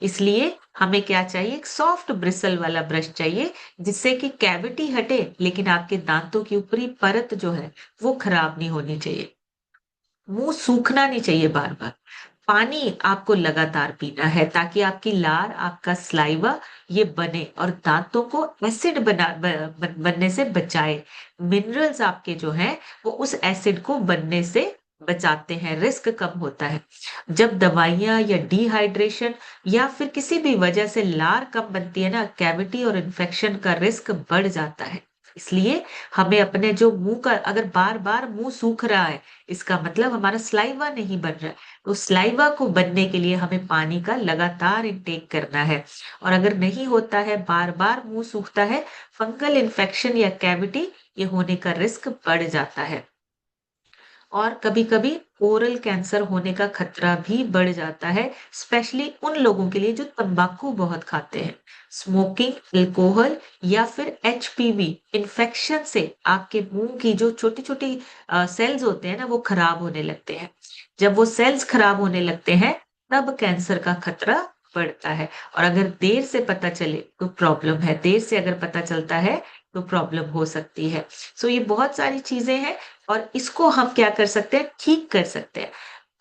इसलिए हमें क्या चाहिए, एक सॉफ्ट ब्रिसल वाला ब्रश चाहिए, जिससे कि कैविटी हटे, लेकिन आपके दांतों की ऊपरी परत जो है वो खराब नहीं होनी चाहिए। मुंह सूखना नहीं चाहिए बार बार। पानी आपको लगातार पीना है, ताकि आपकी लार, आपका स्लाइवा ये बने और दांतों को एसिड बनने से बचाए। मिनरल्स आपके जो हैं वो उस एसिड को बनने से बचाते हैं, रिस्क कम होता है। जब दवाइयां या डिहाइड्रेशन या फिर किसी भी वजह से लार कम बनती है ना, कैविटी और इन्फेक्शन का रिस्क बढ़ जाता है। इसलिए हमें अपने जो मुंह का अगर बार बार मुंह सूख रहा है, इसका मतलब हमारा स्लाइवा नहीं बन रहा है। तो स्लाइवा को बनने के लिए हमें पानी का लगातार इंटेक करना है। और अगर नहीं होता है, बार बार मुंह सूखता है, फंगल इन्फेक्शन या कैविटी ये होने का रिस्क बढ़ जाता है। और कभी-कभी ओरल कैंसर होने का खतरा भी बढ़ जाता है, स्पेशली उन लोगों के लिए जो तंबाकू बहुत खाते हैं। स्मोकिंग, अल्कोहल या फिर एचपीवी इन्फेक्शन से आपके मुंह की जो छोटी-छोटी सेल्स होते हैं ना, वो खराब होने लगते हैं। जब वो सेल्स खराब होने लगते हैं, तब कैंसर का खतरा बढ़ता है। और अगर देर से पता चले तो प्रॉब्लम है, देर से अगर पता चलता है तो प्रॉब्लम हो सकती है। सो ये बहुत सारी चीजें हैं और इसको हम क्या कर सकते हैं, ठीक कर सकते हैं।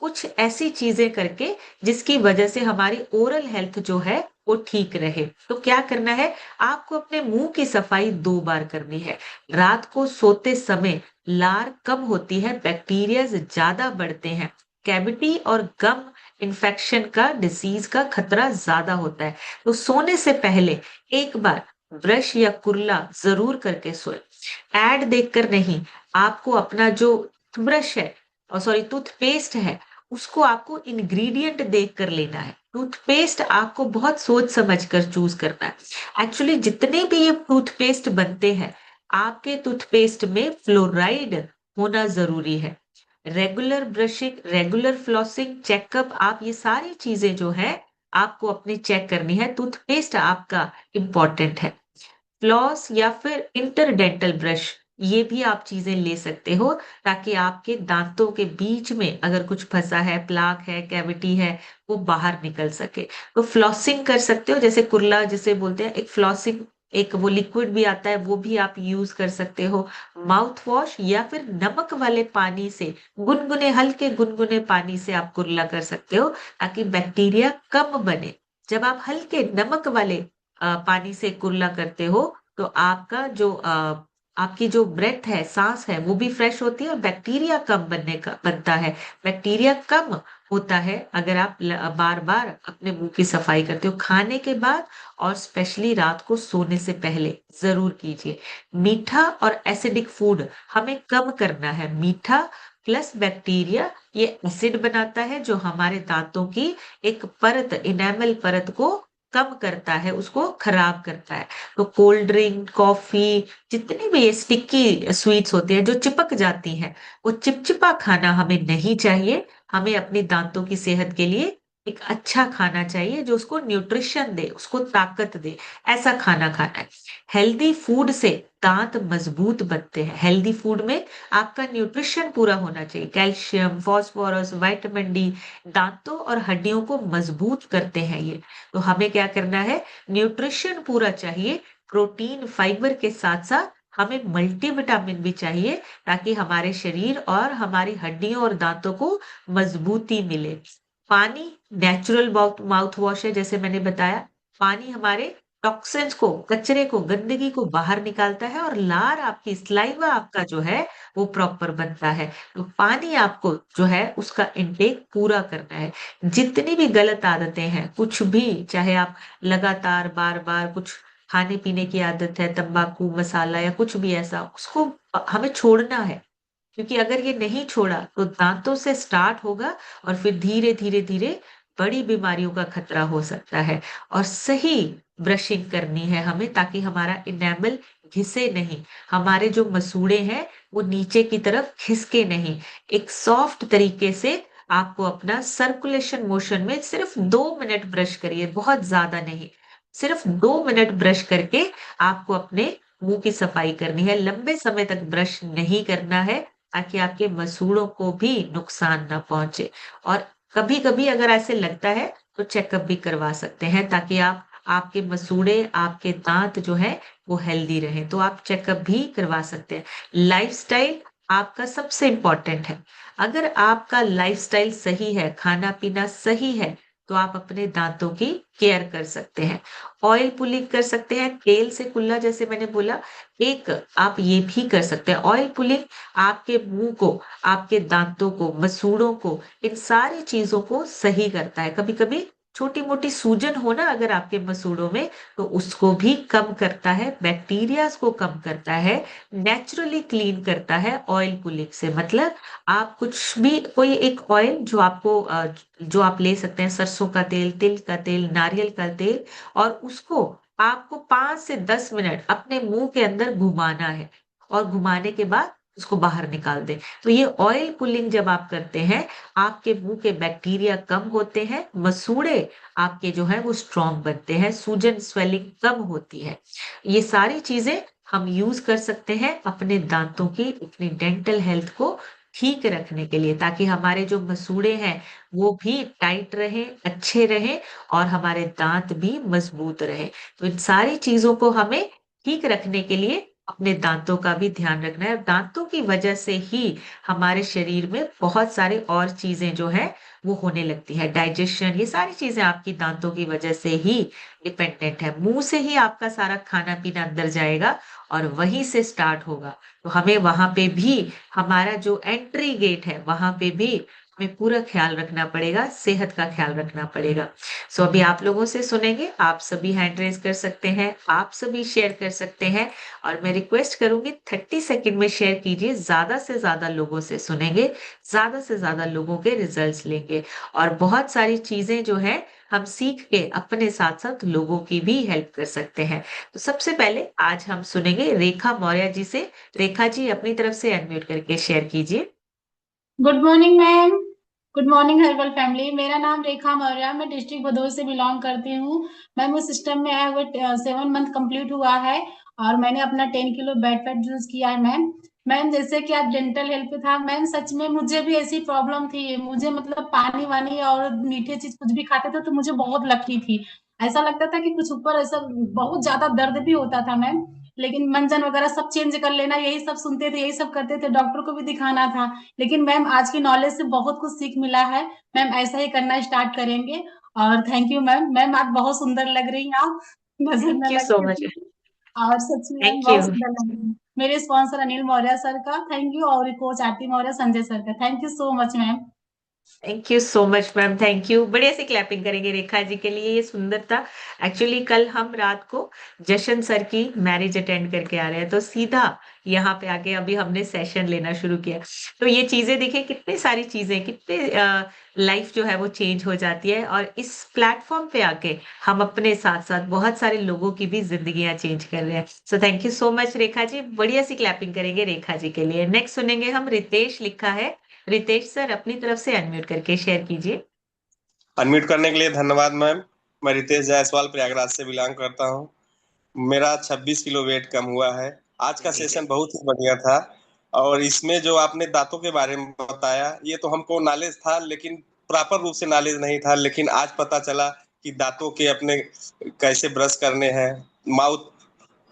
कुछ ऐसी चीजें करके जिसकी वजह से हमारी ओरल हेल्थ जो है वो ठीक रहे। तो क्या करना है, आपको अपने मुंह की सफाई 2 बार करनी है। रात को सोते समय लार कम होती है, बैक्टीरियाज ज्यादा बढ़ते हैं, कैविटी और गम इन्फेक्शन का डिसीज का खतरा ज्यादा होता है। तो सोने से पहले एक बार ब्रश या कुल्ला जरूर करके सोए। एड देखकर नहीं, आपको अपना जो ब्रश है और सॉरी टूथपेस्ट है, उसको आपको इंग्रेडिएंट देखकर लेना है। टूथपेस्ट आपको बहुत सोच समझ कर चूज करना है। एक्चुअली जितने भी ये टूथपेस्ट बनते हैं, आपके टूथपेस्ट में फ्लोराइड होना जरूरी है। Regular brushing, regular flossing, checkup, आप ये सारी चीजें जो है आपको अपनी चेक करनी है। टूथपेस्ट आपका इम्पोर्टेंट है। फ्लॉस या फिर इंटरडेंटल ब्रश, ये भी आप चीजें ले सकते हो ताकि आपके दांतों के बीच में अगर कुछ फंसा है, प्लाक है, कैविटी है, वो बाहर निकल सके। तो फ्लॉसिंग कर सकते हो, जैसे कुर्ला जिसे बोलते हैं, एक फ्लॉसिंग, एक वो लिक्विड भी आता है, वो भी आप यूज कर सकते हो। माउथ वॉश या फिर नमक वाले पानी से, गुनगुने, हल्के गुनगुने पानी से आप कुर्ला कर सकते हो ताकि बैक्टीरिया कम बने। जब आप हल्के नमक वाले पानी से कुल्ला करते हो तो आपका जो आपकी जो ब्रेथ है, सांस है, वो भी फ्रेश होती है और बैक्टीरिया कम बनता है। बैक्टीरिया कम होता है अगर आप बार बार अपने मुंह की सफाई करते हो खाने के बाद, और स्पेशली रात को सोने से पहले जरूर कीजिए। मीठा और एसिडिक फूड हमें कम करना है। मीठा प्लस बैक्टीरिया ये एसिड बनाता है जो हमारे दांतों की एक परत, इनेमल परत को कम करता है, उसको खराब करता है। तो कोल्ड ड्रिंक, कॉफी, जितनी भी ये स्टिकी स्वीट्स होती हैं जो चिपक जाती हैं, वो चिपचिपा खाना हमें नहीं चाहिए। हमें अपने दांतों की सेहत के लिए एक अच्छा खाना चाहिए जो उसको न्यूट्रिशन दे, उसको ताकत दे, ऐसा खाना खाना है। हेल्दी फूड से दांत मजबूत बनते हैं। हेल्दी फूड में आपका न्यूट्रिशन पूरा होना चाहिए, कैल्शियम, फास्फोरस, विटामिन डी, दांतों और हड्डियों को मजबूत करते हैं ये। तो हमें क्या करना है, न्यूट्रिशन पूरा चाहिए। प्रोटीन, फाइबर के साथ साथ हमें मल्टीविटामिन भी चाहिए ताकि हमारे शरीर और हमारी हड्डियों और दांतों को मजबूती मिले। पानी नेचुरल माउथ वॉश है, जैसे मैंने बताया। पानी हमारे टॉक्सिन्स को, कचरे को, गंदगी को बाहर निकालता है और लार आपकी, स्लाइवा आपका जो है वो प्रॉपर बनता है। तो पानी आपको जो है उसका इंटेक पूरा करना है। जितनी भी गलत आदतें हैं, कुछ भी, चाहे आप लगातार बार बार कुछ खाने पीने की आदत है, तंबाकू, मसाला या कुछ भी ऐसा, उसको हमें छोड़ना है। क्योंकि अगर ये नहीं छोड़ा तो दांतों से स्टार्ट होगा और फिर धीरे धीरे धीरे बड़ी बीमारियों का खतरा हो सकता है। और सही ब्रशिंग करनी है हमें ताकि हमारा इनेमल घिसे नहीं, हमारे जो मसूड़े हैं वो नीचे की तरफ खिसके नहीं। एक सॉफ्ट तरीके से आपको अपना सर्कुलेशन मोशन में सिर्फ 2 मिनट ब्रश करिए, बहुत ज्यादा नहीं। सिर्फ 2 मिनट ब्रश करके आपको अपने मुंह की सफाई करनी है। लंबे समय तक ब्रश नहीं करना है ताकि आपके मसूड़ों को भी नुकसान ना पहुंचे। और कभी-कभी अगर ऐसे लगता है तो चेकअप भी करवा सकते हैं ताकि आप, आपके मसूड़े, आपके दांत जो है वो हेल्दी रहें। तो आप चेकअप भी करवा सकते हैं। लाइफस्टाइल आपका सबसे इम्पोर्टेंट है। अगर आपका लाइफस्टाइल सही है, खाना-पीना सही है, तो आप अपने दांतों की केयर कर सकते हैं। ऑयल पुलिंग कर सकते हैं, तेल से कुल्ला जैसे मैंने बोला। एक आप ये भी कर सकते हैं, ऑयल पुलिंग आपके मुंह को, आपके दांतों को, मसूड़ों को, इन सारी चीजों को सही करता है। कभी कभी छोटी मोटी सूजन हो ना अगर आपके मसूड़ों में, तो उसको भी कम करता है, बैक्टीरियाज को कम करता है, नेचुरली क्लीन करता है ऑयल पुलिंग से। मतलब आप कुछ भी, कोई एक ऑयल जो आपको जो आप ले सकते हैं, सरसों का तेल, तिल का तेल, नारियल का तेल, और उसको आपको 5 से 10 मिनट अपने मुंह के अंदर घुमाना है, और घुमाने के बाद उसको बाहर निकाल दें। तो ये ऑयल पुलिंग जब आप करते हैं, आपके मुंह के बैक्टीरिया कम होते हैं, मसूड़े आपके जो है वो स्ट्रांग बनते हैं, सूजन स्वेलिंग कम होती है। ये सारी चीजें हम यूज कर सकते हैं अपने दांतों की, अपनी डेंटल हेल्थ को ठीक रखने के लिए, ताकि हमारे जो मसूड़े हैं वो भी टाइट रहे, अच्छे रहे, और हमारे दांत भी मजबूत रहे। तो इन सारी चीजों को हमें ठीक रखने के लिए अपने दांतों का भी ध्यान रखना है। दांतों की वजह से ही हमारे शरीर में बहुत सारे और चीजें जो है वो होने लगती है, डाइजेशन, ये सारी चीजें आपकी दांतों की वजह से ही डिपेंडेंट है। मुंह से ही आपका सारा खाना पीना अंदर जाएगा और वहीं से स्टार्ट होगा। तो हमें वहां पे भी, हमारा जो एंट्री गेट है वहां पे भी हमें पूरा ख्याल रखना पड़ेगा, सेहत का ख्याल रखना पड़ेगा। सो अभी आप लोगों से सुनेंगे, आप सभी हैंड रेज कर सकते हैं, आप सभी शेयर कर सकते हैं, और मैं रिक्वेस्ट करूंगी 30 सेकंड में शेयर कीजिए, ज्यादा से ज्यादा लोगों से सुनेंगे, ज्यादा से ज्यादा लोगों के रिजल्ट्स लेंगे, और बहुत सारी चीजें जो है हम सीख के अपने साथ साथ लोगों की भी हेल्प कर सकते हैं। तो सबसे पहले आज हम सुनेंगे रेखा मौर्य जी से। रेखा जी अपनी तरफ से अनम्यूट करके शेयर कीजिए। Good morning ma'am. Good morning herbal family. मेरा नाम रेखा मौर्य, मैं डिस्ट्रिक्ट भदोही से बिलोंग करती हूँ। मैम उस सिस्टम में आए हुए 7 मंथ कंप्लीट हुआ है और मैंने अपना 10 किलो बेड फैट लूज किया है मैम। मैम जैसे कि आज डेंटल हेल्थ पे था मैम, सच में मुझे भी ऐसी प्रॉब्लम थी। मुझे मतलब पानी वानी और मीठे चीज कुछ भी खाते थे तो मुझे बहुत लगती थी। ऐसा लगता था कि कुछ ऊपर ऐसा बहुत ज्यादा दर्द भी होता था मैम। लेकिन मंजन वगैरह सब चेंज कर लेना, यही सब सुनते थे, यही सब करते थे, डॉक्टर को भी दिखाना था। लेकिन मैम आज की नॉलेज से बहुत कुछ सीख मिला है। मैम ऐसा ही करना स्टार्ट करेंगे। और थैंक यू मैम। मैम आज बहुत सुंदर लग रही हैं आप, नजर थैंक न यू लग सो के मच। please। और सच में मैम थैंक बहुत यू। सुंदर लग रही है। मेरे स्पॉन्सर अनिल मौर्य सर का थैंक यू, और कोच आरती मौर्य संजय सर का thank you so much ma'am. Thank you so much ma'am, thank you. बढ़िया से क्लैपिंग करेंगे रेखा जी के लिए, ये सुंदर था। एक्चुअली कल हम रात को जशन सर की मैरिज अटेंड करके आ रहे हैं, तो सीधा यहाँ पे आके अभी हमने सेशन लेना शुरू किया। तो ये चीजें देखिए, कितनी सारी चीजें, कितने लाइफ जो है वो चेंज हो जाती है, और इस प्लेटफॉर्म पे आके हम अपने साथ साथ बहुत सारे लोगों की भी जिंदगियां चेंज कर रहे हैं। So thank you so much Rekha ji, बढ़िया सी क्लैपिंग करेंगे रेखा जी के लिए। नेक्स्ट सुनेंगे हम रितेश लिखा है। रितेश सर अपनी तरफ से अनम्यूट करके शेयर कीजिए। अनम्यूट करने के लिए धन्यवाद मैम। मैं रितेश जायसवाल प्रयागराज से बिलोंग करता हूँ। मेरा 26 किलो वेट कम हुआ है। आज का जी। सेशन बहुत ही बढ़िया था। और इसमें जो आपने दांतों के बारे में बताया, ये तो हमको नॉलेज था लेकिन प्रॉपर रूप से नॉलेज नहीं था, लेकिन आज पता चला कि दांतों के अपने कैसे ब्रश करने हैं, माउथ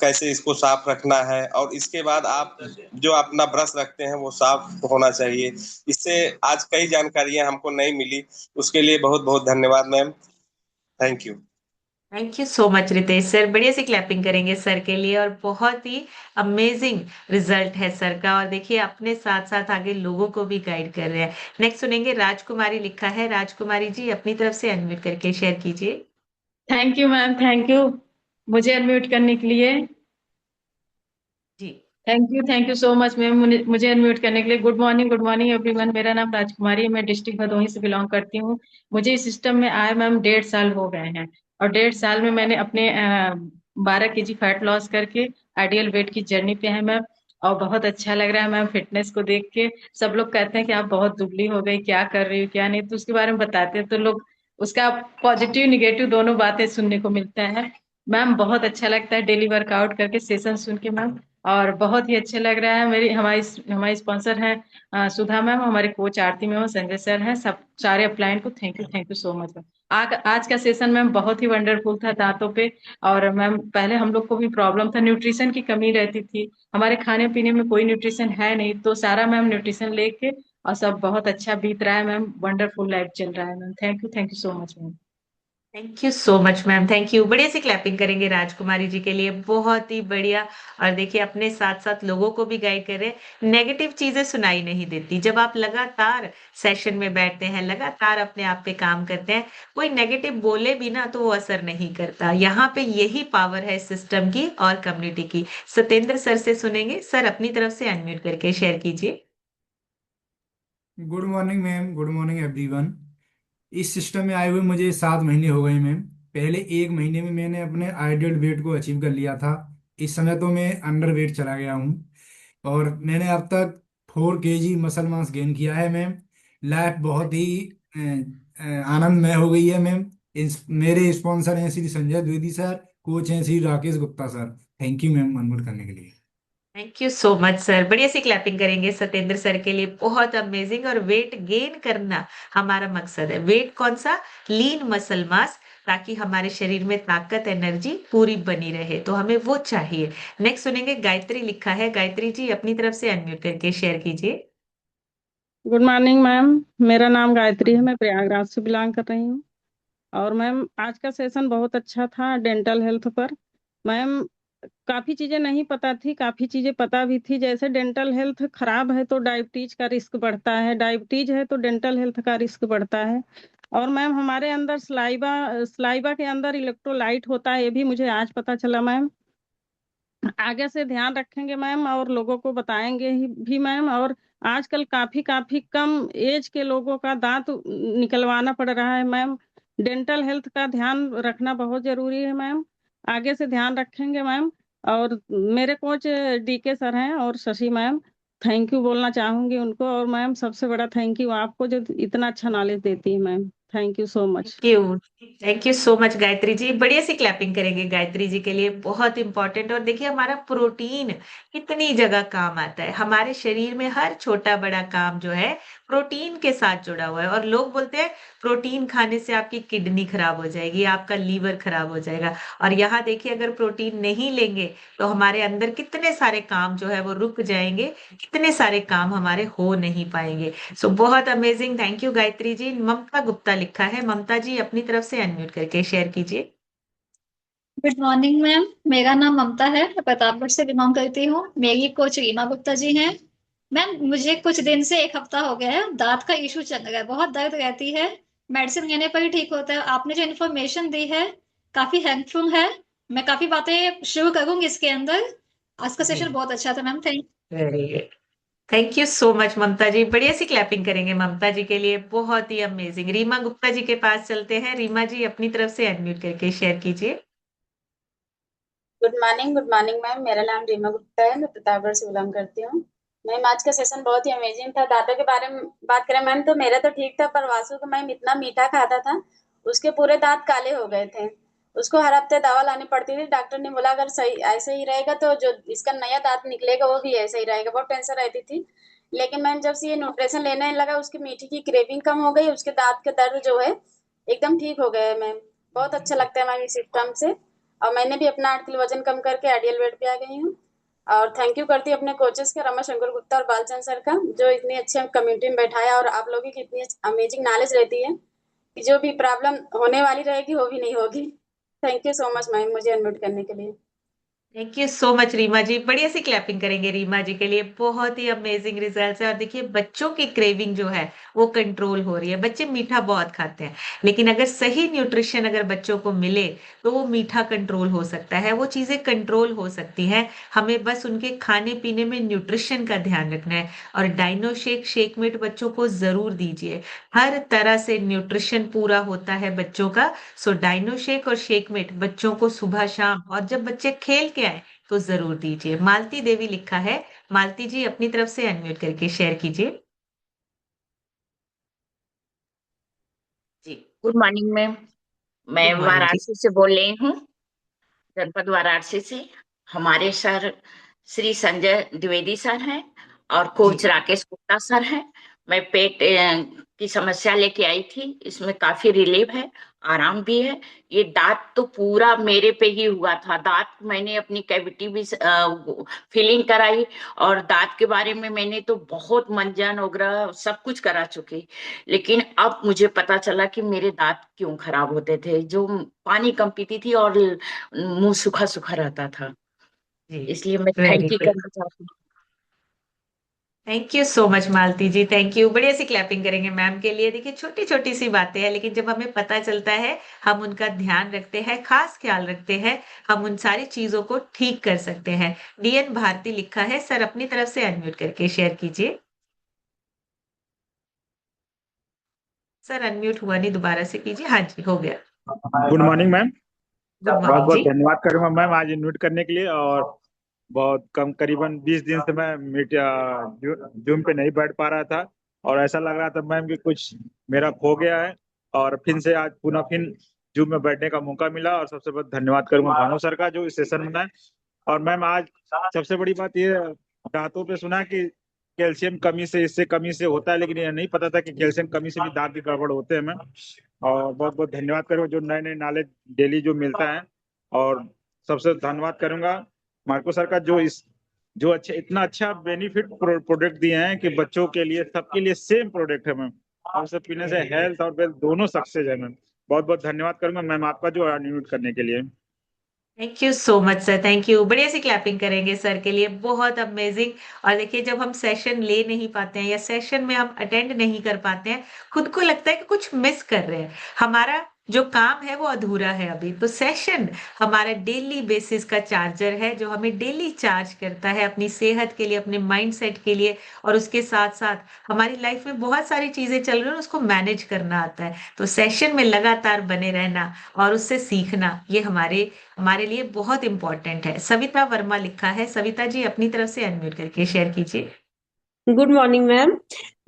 कैसे इसको साफ रखना है, और इसके बाद आप जो अपना ब्रश रखते हैं वो साफ होना चाहिए। इससे आज कई जानकारियां हमको नहीं मिली। उसके लिए बहुत बहुत धन्यवाद ma'am. Thank you. Thank you so much Ritesh sir, बढ़िया से क्लैपिंग करेंगे सर के लिए, और बहुत ही अमेजिंग रिजल्ट है सर का, और देखिए अपने साथ साथ आगे लोगों को भी गाइड कर रहे हैं। नेक्स्ट सुनेंगे राजकुमारी लिखा है। राजकुमारी जी अपनी तरफ से अनम्यूट करके शेयर कीजिए। Thank you ma'am, thank you मुझे अनम्यूट करने के लिए। जी। Thank you so much ma'am मुझे अनम्यूट करने के लिए। Good morning everyone. मेरा नाम राजकुमारी है, मैं डिस्ट्रिक्ट भदोही से बिलोंग करती हूँ। मुझे इस सिस्टम में आए मैम 1.5 साल हो गए हैं, और 1.5 साल में मैंने अपने 12 kg फैट लॉस करके आइडियल वेट की जर्नी पे है मैम। और बहुत अच्छा लग रहा है मैम फिटनेस को देख के। सब लोग कहते हैं कि आप बहुत दुबली हो गई, क्या कर रही हो क्या नहीं, तो उसके बारे में बताते हैं तो लोग उसका पॉजिटिव निगेटिव दोनों बातें सुनने को मिलता है। मैम बहुत अच्छा लगता है डेली वर्कआउट करके सेशन सुन के मैम, और बहुत ही अच्छे लग रहा है। मेरी हमारी हमारी स्पॉन्सर हैं सुधा मैम, हमारे कोच आरती मैम, संजय सर हैं, सब सारे अपलाइन को thank you so much ma'am. आज का सेशन मैम बहुत ही वंडरफुल था दांतों पे। और मैम पहले हम लोग को भी प्रॉब्लम था, न्यूट्रिशन की कमी रहती थी, हमारे खाने पीने में कोई न्यूट्रिशन है नहीं, तो सारा मैम न्यूट्रिशन लेके और सब बहुत अच्छा बीत रहा है मैम। वंडरफुल लाइफ चल रहा है ma'am. Thank you so much ma'am. Thank you so much ma'am, thank you. बढ़िया सी क्लैपिंग करेंगे राजकुमारी जी के लिए, बहुत ही बढ़िया। और देखिए अपने साथ साथ लोगों को भी गाइड कर रहे हैं। नेगेटिव चीजें सुनाई नहीं देती जब आप लगातार सेशन में बैठते हैं, लगातार अपने आप पे काम करते हैं। कोई नेगेटिव बोले भी ना तो वो असर नहीं करता। यहाँ पे यही पावर है सिस्टम की और कम्युनिटी की। सतेंद्र सर से सुनेंगे। सर अपनी तरफ से अनम्यूट करके शेयर कीजिए। Good morning ma'am, good morning everyone. इस सिस्टम में आए हुए मुझे 7 महीने हो गए मैम। पहले 1 महीने में मैंने अपने आइडियल वेट को अचीव कर लिया था। इस समय तो मैं अंडर वेट चला गया हूँ और मैंने अब तक 4 kg मसल मास गेन किया है मैम। लाइफ बहुत ही आनंदमय हो गई है मैम। मेरे स्पॉन्सर हैं श्री संजय द्विवेदी सर, कोच हैं Shri Rakesh Gupta sir. Thank you ma'am unmute करने के लिए। Thank you so much sir. बढ़िया सी क्लैपिंग करेंगे सतेंद्र सर के लिए, बहुत अमेजिंग। और वेट गेन करना हमारा मकसद है। वेट कौन सा? लीन मसल मास, ताकि हमारे शरीर में ताकत एनर्जी पूरी बनी रहे, तो हमें वो चाहिए। नेक्स्ट सुनेंगे गायत्री लिखा है। गायत्री जी अपनी तरफ से अनम्यूट करके शेयर कीजिए। गुड मॉर्निंग मैम, मेरा नाम गायत्री है, मैं प्रयागराज से बिलोंग कर रही हूँ। और मैम आज का सेशन बहुत अच्छा था डेंटल हेल्थ पर। मैम काफ़ी चीज़ें नहीं पता थी, काफ़ी चीज़ें पता भी थी। जैसे डेंटल हेल्थ खराब है तो डायबिटीज का रिस्क बढ़ता है, डायबिटीज है तो डेंटल हेल्थ का रिस्क बढ़ता है। और मैम हमारे अंदर सलाइवा सलाइवा के अंदर इलेक्ट्रोलाइट होता है, ये भी मुझे आज पता चला मैम। आगे से ध्यान रखेंगे मैम और लोगों को बताएंगे भी मैम। और आजकल काफी काफी कम एज के लोगों का दांत निकलवाना पड़ रहा है मैम। डेंटल हेल्थ का ध्यान रखना बहुत जरूरी है मैम। आगे से ध्यान रखेंगे मैम। और मेरे कोच डीके सर हैं और शशि मैम, थैंक यू बोलना चाहूंगी उनको। और मैम सबसे बड़ा थैंक यू आपको जो इतना अच्छा नॉलेज देती है ma'am. Thank you so much. Thank you so much Gayatri ji. बढ़िया सी क्लैपिंग करेंगे गायत्री जी के लिए, बहुत इंपॉर्टेंट। और देखिए हमारा प्रोटीन कितनी जगह काम आता है। हमारे शरीर में हर छोटा बड़ा काम जो है प्रोटीन के साथ जुड़ा हुआ है। और लोग बोलते हैं प्रोटीन खाने से आपकी किडनी खराब हो जाएगी, आपका लीवर खराब हो जाएगा। और यहाँ देखिए अगर प्रोटीन नहीं लेंगे तो हमारे अंदर कितने सारे काम जो है वो रुक जाएंगे, कितने सारे काम हमारे हो नहीं पाएंगे। सो बहुत amazing, thank you Gayatri ji. ममता गुप्ता लिखा है। ममता जी अपनी तरफ से अनम्यूट करके शेयर कीजिए। गुड मॉर्निंग मैम, मेरा नाम ममता है, मैं प्रतापगढ़ से बिलोंग करती हूँ। मेरी कोच रीमा गुप्ता जी हैं। मैम मुझे कुछ दिन से 1 हफ्ता हो गया है, दांत का इशू चल रहा है, बहुत दर्द रहती है। मेडिसिन लेने पर ही ठीक होता है। आपने जो इन्फॉर्मेशन दी है काफी हेल्पफुल है। मैं काफी बातें शुरू करूंगी इसके अंदर। आज का सेशन बहुत अच्छा था ma'am, thank. Very good, thank you so much Mamta ji. बढ़िया सी क्लैपिंग करेंगे ममता जी के लिए, बहुत ही अमेजिंग। रीमा गुप्ता जी के पास चलते हैं। रीमा जी अपनी तरफ से अनम्यूट करके शेयर कीजिए। गुड मॉर्निंग मैम, मेरा नाम रीमा गुप्ता है, मैं प्रतापगढ़ से बिलोंग करती हूँ। मैम आज का सेशन बहुत ही अमेजिंग था। दांतों के बारे में बात करें मैम तो मेरा तो ठीक था, पर वासु को मैम इतना मीठा खाता था, उसके पूरे दांत काले हो गए थे। उसको हर हफ्ते दवा लानी पड़ती थी। डॉक्टर ने बोला अगर सही ऐसे ही रहेगा तो जो इसका नया दांत निकलेगा वो भी ऐसे ही रहेगा। बहुत टेंशन रहती थी। लेकिन मैम जब से ये न्यूट्रिशन लेने लगा उसकी मीठी की क्रेविंग कम हो गई, उसके दांत के दर्द जो है एकदम ठीक हो गए मैम। बहुत अच्छा लगता है मैम इस सिस्टम से। और मैंने भी अपना 8 किलो वजन कम करके आइडियल वेट पे आ गई हूँ। और थैंक यू करती हूँ अपने कोचेस का, रमा शंकर गुप्ता और बालचंद सर का, जो इतनी अच्छी कम्युनिटी में बैठाया। और आप लोगों की इतनी अमेजिंग नॉलेज रहती है कि जो भी प्रॉब्लम होने वाली रहेगी वो भी नहीं होगी। Thank you so much ma'am मुझे अनम्यूट करने के लिए। Thank you so much Reema ji. बढ़िया सी क्लैपिंग करेंगे रीमा जी के लिए, बहुत ही अमेजिंग रिजल्ट्स है। और देखिए बच्चों की क्रेविंग जो है वो कंट्रोल हो रही है। बच्चे मीठा बहुत खाते हैं, लेकिन अगर सही न्यूट्रिशन अगर बच्चों को मिले तो वो मीठा कंट्रोल हो सकता है, वो चीजें कंट्रोल हो सकती हैं। हमें बस उनके खाने पीने में न्यूट्रिशन का ध्यान रखना है। और डाइनो शेक, शेकमेट बच्चों को जरूर दीजिए। हर तरह से न्यूट्रिशन पूरा होता है बच्चों का। सो डाइनो शेक और शेकमेट बच्चों को सुबह शाम, और जब बच्चे खेल के आए तो जरूर दीजिए। मालती देवी लिखा है। मालती जी अपनी तरफ से अनम्यूट करके शेयर कीजिए। जी गुड मॉर्निंग मैम, मैं गुड मॉर्निंग जी। वाराणसी से बोल रही हूँ, जनपद वाराणसी से। हमारे सर श्री संजय द्विवेदी सर हैं और जी कोच राकेश गुप्ता सर हैं। मैं पेट की समस्या लेके आई थी, इसमें काफी रिलीफ है आराम भी है। ये दांत तो पूरा मेरे पे ही हुआ था। दांत मैंने अपनी कैविटी भी फिलिंग कराई, और दांत के बारे में मैंने तो बहुत मंजन वगैरह सब कुछ करा चुकी। लेकिन अब मुझे पता चला कि मेरे दांत क्यों खराब होते थे, जो पानी कम पीती थी और मुंह सूखा सूखा रहता था। जी, इसलिए मैं वेरी थैंक यू गुड। करना चाहती हूँ। Thank you so much Malti ji, thank you. बढ़िया सी क्लैपिंग करेंगे मैम के लिए। देखिए छोटी छोटी सी बातें हैं, लेकिन जब हमें पता चलता है, हम उनका ध्यान रखते हैं, खास ख्याल रखते हैं, हम उन सारी चीजों को ठीक कर सकते हैं। डीएन भारती लिखा है। सर अपनी तरफ से अनम्यूट करके शेयर कीजिए। सर अनम्यूट हुआ नहीं, दोबारा से कीजिए। हाँ जी, हो गया। Good morning ma'am. गुड बहुत मॉर्निंग बहुत जी। धन्यवाद करूंगा मैम आज इनवाइट करने के लिए। और बहुत कम करीबन 20 दिन से मैं जूम पे नहीं बैठ पा रहा था, और ऐसा लग रहा था मैम कि कुछ मेरा खो गया है। और फिर से आज पुनः फिर जूम में बैठने का मौका मिला, और सबसे बहुत धन्यवाद करूंगा भानु सर का जो इस सेशन बनाए। और मैम आज सबसे बड़ी बात ये, दांतों पे सुना कि कैल्शियम कमी से इससे कमी से होता है, लेकिन ये नहीं पता था कि कैल्शियम कमी से भी दांत भी गड़बड़ होते हैं मैम। और बहुत बहुत धन्यवाद करूंगा जो नए नए नॉलेज डेली जो मिलता है। और सबसे धन्यवाद करूंगा मार्को सर का जो अच्छा इतना अच्छा बेनिफिट प्रोडक्ट दिए हैं कि बच्चों के लिए सबके लिए सेम प्रोडक्ट है मैम। और सब पीने से हेल्थ और वेल्थ दोनों सक्सेस है मैम। बहुत बहुत धन्यवाद करूंगा मैम आपका जो अनम्यूट करने के लिए। Thank you so much sir, thank you. बढ़िया सी क्लैपिंग करेंगे सर के लिए, बहुत अमेजिंग। और देखिए जब हम सेशन ले नहीं पाते हैं या सेशन में हम अटेंड नहीं कर पाते हैं, खुद को लगता है कि कुछ मिस कर रहे हैं, हमारा जो काम है वो अधूरा है अभी। तो सेशन हमारा डेली बेसिस का चार्जर है, जो हमें डेली चार्ज करता है अपनी सेहत के लिए, अपने माइंडसेट के लिए। और उसके साथ साथ हमारी लाइफ में बहुत सारी चीजें चल रही हैं, उसको मैनेज करना आता है। तो सेशन में लगातार बने रहना और उससे सीखना, ये हमारे हमारे लिए बहुत इंपॉर्टेंट है। सविता वर्मा लिखा है। सविता जी अपनी तरफ से अनम्यूट करके शेयर कीजिए। Good morning ma'am.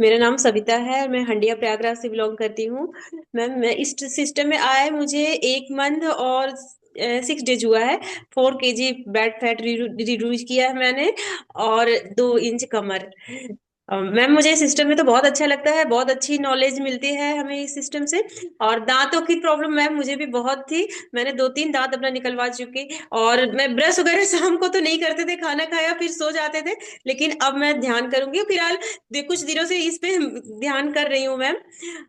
मेरा नाम सविता है, मैं हंडिया प्रयागराज से बिलोंग करती हूँ। मैम मैं इस सिस्टम में आए मुझे 1 मंथ और 6 डेज हुआ है। 4 kg बैड फैट रिड्यूस किया है मैंने, और 2 इंच कमर। मैम मुझे इस सिस्टम में तो बहुत अच्छा लगता है, बहुत अच्छी नॉलेज मिलती है हमें इस सिस्टम से। और दांतों की प्रॉब्लम मैम मुझे भी बहुत थी, मैंने 2-3 दांत अपना निकलवा चुकी। और मैं ब्रश वगैरह शाम को तो नहीं करते थे, खाना खाया फिर सो जाते थे, लेकिन अब मैं ध्यान करूंगी। फिलहाल कुछ दिनों से इस पे ध्यान कर रही हूँ मैम।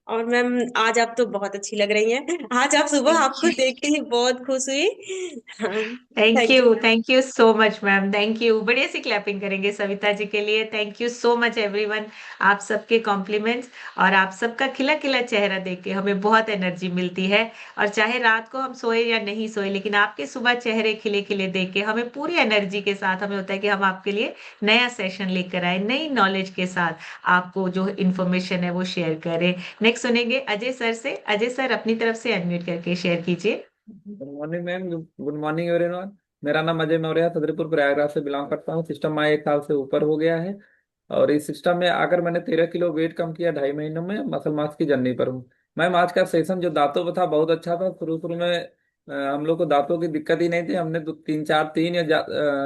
और मैम आज आप तो बहुत अच्छी लग रही हैं, आज आप सुबह थैंक आपको यू, देख के ही बहुत खुश हुई। Thank thank you you, ma'am. Thank you so much ma'am, thank you. बढ़िया सी क्लैपिंग करेंगे सविता जी के लिए। Thank you so much everyone. आप सबके कॉम्प्लीमेंट्स और आप सबका खिला खिला चेहरा देख के हमें बहुत एनर्जी मिलती है। और चाहे रात को हम सोए या नहीं सोए, लेकिन आपके सुबह चेहरे खिले खिले देख के हमें पूरी एनर्जी के साथ हमें होता है कि हम आपके लिए नया सेशन लेकर आए, नई नॉलेज के साथ आपको जो इन्फॉर्मेशन है वो शेयर करें। नेक्स्ट सुनेंगे अजय सर से। अजय सर अपनी तरफ से अनम्यूट करके शेयर कीजिए। Good morning ma'am. Good morning everyone. मेरा नाम अजय मौर्य है, सदरीपुर प्रयागराज से बिलोंग करता हूँ। सिस्टम में 1 साल से ऊपर हो गया है, और इस सिस्टम में आकर मैंने 13 किलो वेट कम किया 2.5 महीनों में। मसल मास की जर्नी पर हूँ। मैम आज का सेशन जो दांतों पर था बहुत अच्छा था। शुरू शुरू में हम लोग को दांतों की दिक्कत ही नहीं थी। हमने तो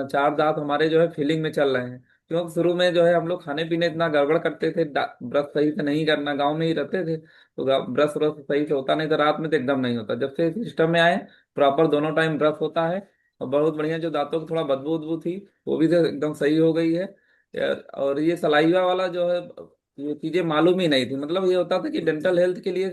4 दांत हमारे जो है फीलिंग में चल रहे हैं, क्योंकि शुरू में जो है हम लोग खाने पीने इतना गड़बड़ करते थे, ब्रश सही से नहीं करना, गाँव में ही रहते थे तो ब्रश व्रश सही से होता नहीं था, रात में तो एकदम नहीं होता। जब से सिस्टम में आए प्रॉपर दोनों टाइम ब्रश होता है, और बहुत बढ़िया। जो दांतों की थोड़ा बदबू उदबू थी वो भी तो एकदम सही हो गई है। और ये सलाइवा वाला जो है, ये चीजें मालूम ही नहीं थी। मतलब ये होता था कि डेंटल हेल्थ के लिए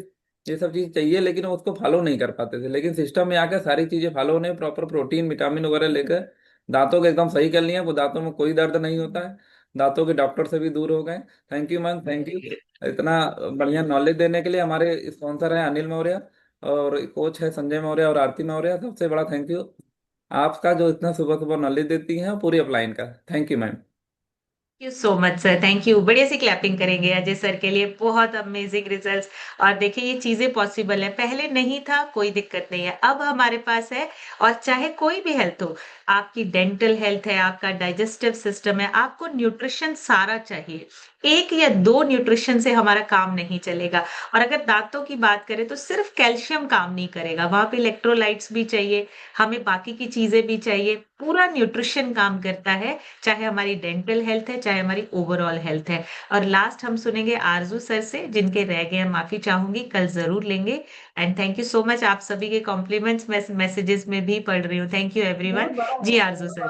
ये सब चीज चाहिए, लेकिन हम उसको फॉलो नहीं कर पाते थे। लेकिन सिस्टम में आकर सारी चीजें फॉलो होने, प्रॉपर प्रोटीन विटामिन वगैरह लेकर दांतों को एकदम सही कर लिया। वो दांतों में कोई दर्द नहीं होता है, दांतों के डॉक्टर से भी दूर हो गए। Thank you ma'am, thank you इतना बढ़िया नॉलेज देने के लिए। हमारे स्पॉन्सर हैं अनिल मौर्य, और कोच है संजय मौर्य और आरती मौर्य। सबसे बड़ा थैंक यू आपका, जो इतना सुबह सुबह नॉलेज देती हैं पूरी अपलाइन का। Thank you ma'am. Thank you so much sir, thank you. बढ़िया सी क्लैपिंग करेंगे अजय सर के लिए, बहुत अमेजिंग रिजल्ट्स। और देखिए ये चीजें पॉसिबल है, पहले नहीं था कोई दिक्कत नहीं है, अब हमारे पास है। और चाहे कोई भी हेल्थ हो, आपकी डेंटल हेल्थ है, आपका डाइजेस्टिव सिस्टम है, आपको न्यूट्रिशन सारा चाहिए। 1 या 2 न्यूट्रिशन से हमारा काम नहीं चलेगा। और अगर दांतों की बात करें तो सिर्फ कैल्शियम काम नहीं करेगा, वहां पे इलेक्ट्रोलाइट्स भी चाहिए, हमें बाकी की चीजें भी चाहिए। पूरा न्यूट्रिशन काम करता है, चाहे हमारी डेंटल हेल्थ है, चाहे हमारी ओवरऑल हेल्थ है। और लास्ट हम सुनेंगे आरजू सर से, जिनके रह गए हैं माफी चाहूंगी, कल जरूर लेंगे। And thank you so much, आप सभी के कॉम्प्लीमेंट्स मैसेजेस में भी पढ़ रही हूँ। Thank you everyone. Ji Arzoo sir.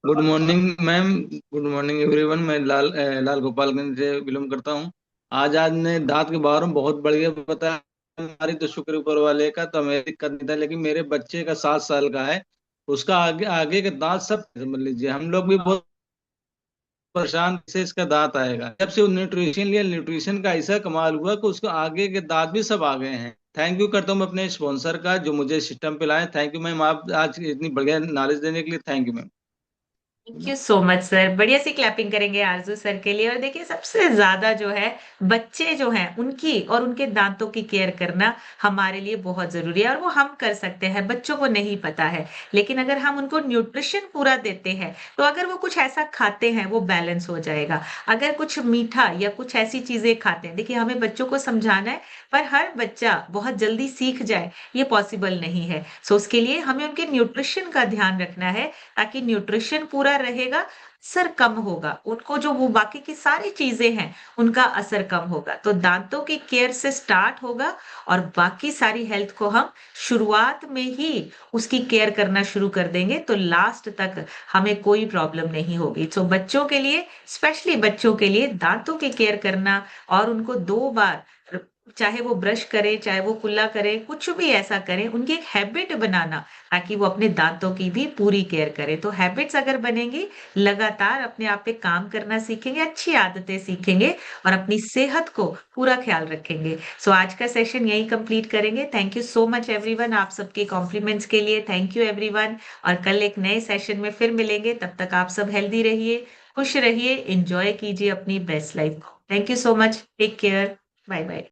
Good morning ma'am, good morning everyone. मैं लाल गोपालगंज से बिलोंग करता हूँ। आज ने दांत के बारे में बहुत बढ़िया बताया। हमारी तो शुक्र ऊपर वाले का, तो हमें दिक्कत नहीं था, लेकिन मेरे बच्चे का 7 साल का है, उसका आगे आगे के दांत सब समझ लीजिए, हम लोग भी बहुत परेशान से इसका दांत आएगा। जब से वो न्यूट्रिशन लिया, न्यूट्रिशन का ऐसा कमाल हुआ कि उसको आगे के दांत भी सब आ गए हैं। थैंक यू करता हूँ मैं अपने स्पॉन्सर का, जो मुझे सिस्टम पे लाए। थैंक यू मैम, आप आज इतनी बढ़िया नॉलेज देने के लिए। Thank you ma'am. Thank you so much sir. बढ़िया सी क्लैपिंग करेंगे आरजू सर के लिए। और देखिए, सबसे ज्यादा जो है बच्चे जो हैं उनकी और उनके दांतों की केयर करना हमारे लिए बहुत जरूरी है, और वो हम कर सकते हैं, बच्चों को नहीं पता है। लेकिन अगर हम उनको न्यूट्रिशन पूरा देते हैं, तो अगर वो कुछ ऐसा खाते हैं वो बैलेंस हो जाएगा। अगर कुछ मीठा या कुछ ऐसी चीजें खाते हैं, देखिए हमें बच्चों को समझाना है, पर हर बच्चा बहुत जल्दी सीख जाए ये पॉसिबल नहीं है। सो उसके लिए हमें उनके न्यूट्रिशन का ध्यान रखना है, ताकि न्यूट्रिशन पूरा रहेगा, असर कम होगा उनको, जो वो बाकी की सारी चीजें हैं उनका असर कम होगा। तो दांतों की केयर से स्टार्ट होगा, और बाकी सारी हेल्थ को हम शुरुआत में ही उसकी केयर करना शुरू कर देंगे, तो लास्ट तक हमें कोई प्रॉब्लम नहीं होगी। तो बच्चों के लिए, स्पेशली बच्चों के लिए दांतों की केयर करना, और उनको 2 बार, चाहे वो ब्रश करें, चाहे वो कुल्ला करें, कुछ भी ऐसा करें, उनकी एक हैबिट बनाना, ताकि वो अपने दांतों की भी पूरी केयर करें। तो हैबिट्स अगर बनेंगी, लगातार अपने आप पे काम करना सीखेंगे, अच्छी आदतें सीखेंगे, और अपनी सेहत को पूरा ख्याल रखेंगे। सो आज का सेशन यही कंप्लीट करेंगे। Thank you so much everyone, आप सबके कॉम्प्लीमेंट्स के लिए थैंक यू एवरीवन। और कल एक नए सेशन में फिर मिलेंगे। तब तक आप सब हेल्दी रहिए, खुश रहिए, एंजॉय कीजिए अपनी बेस्ट लाइफ को। Thank you so much, take care, bye bye.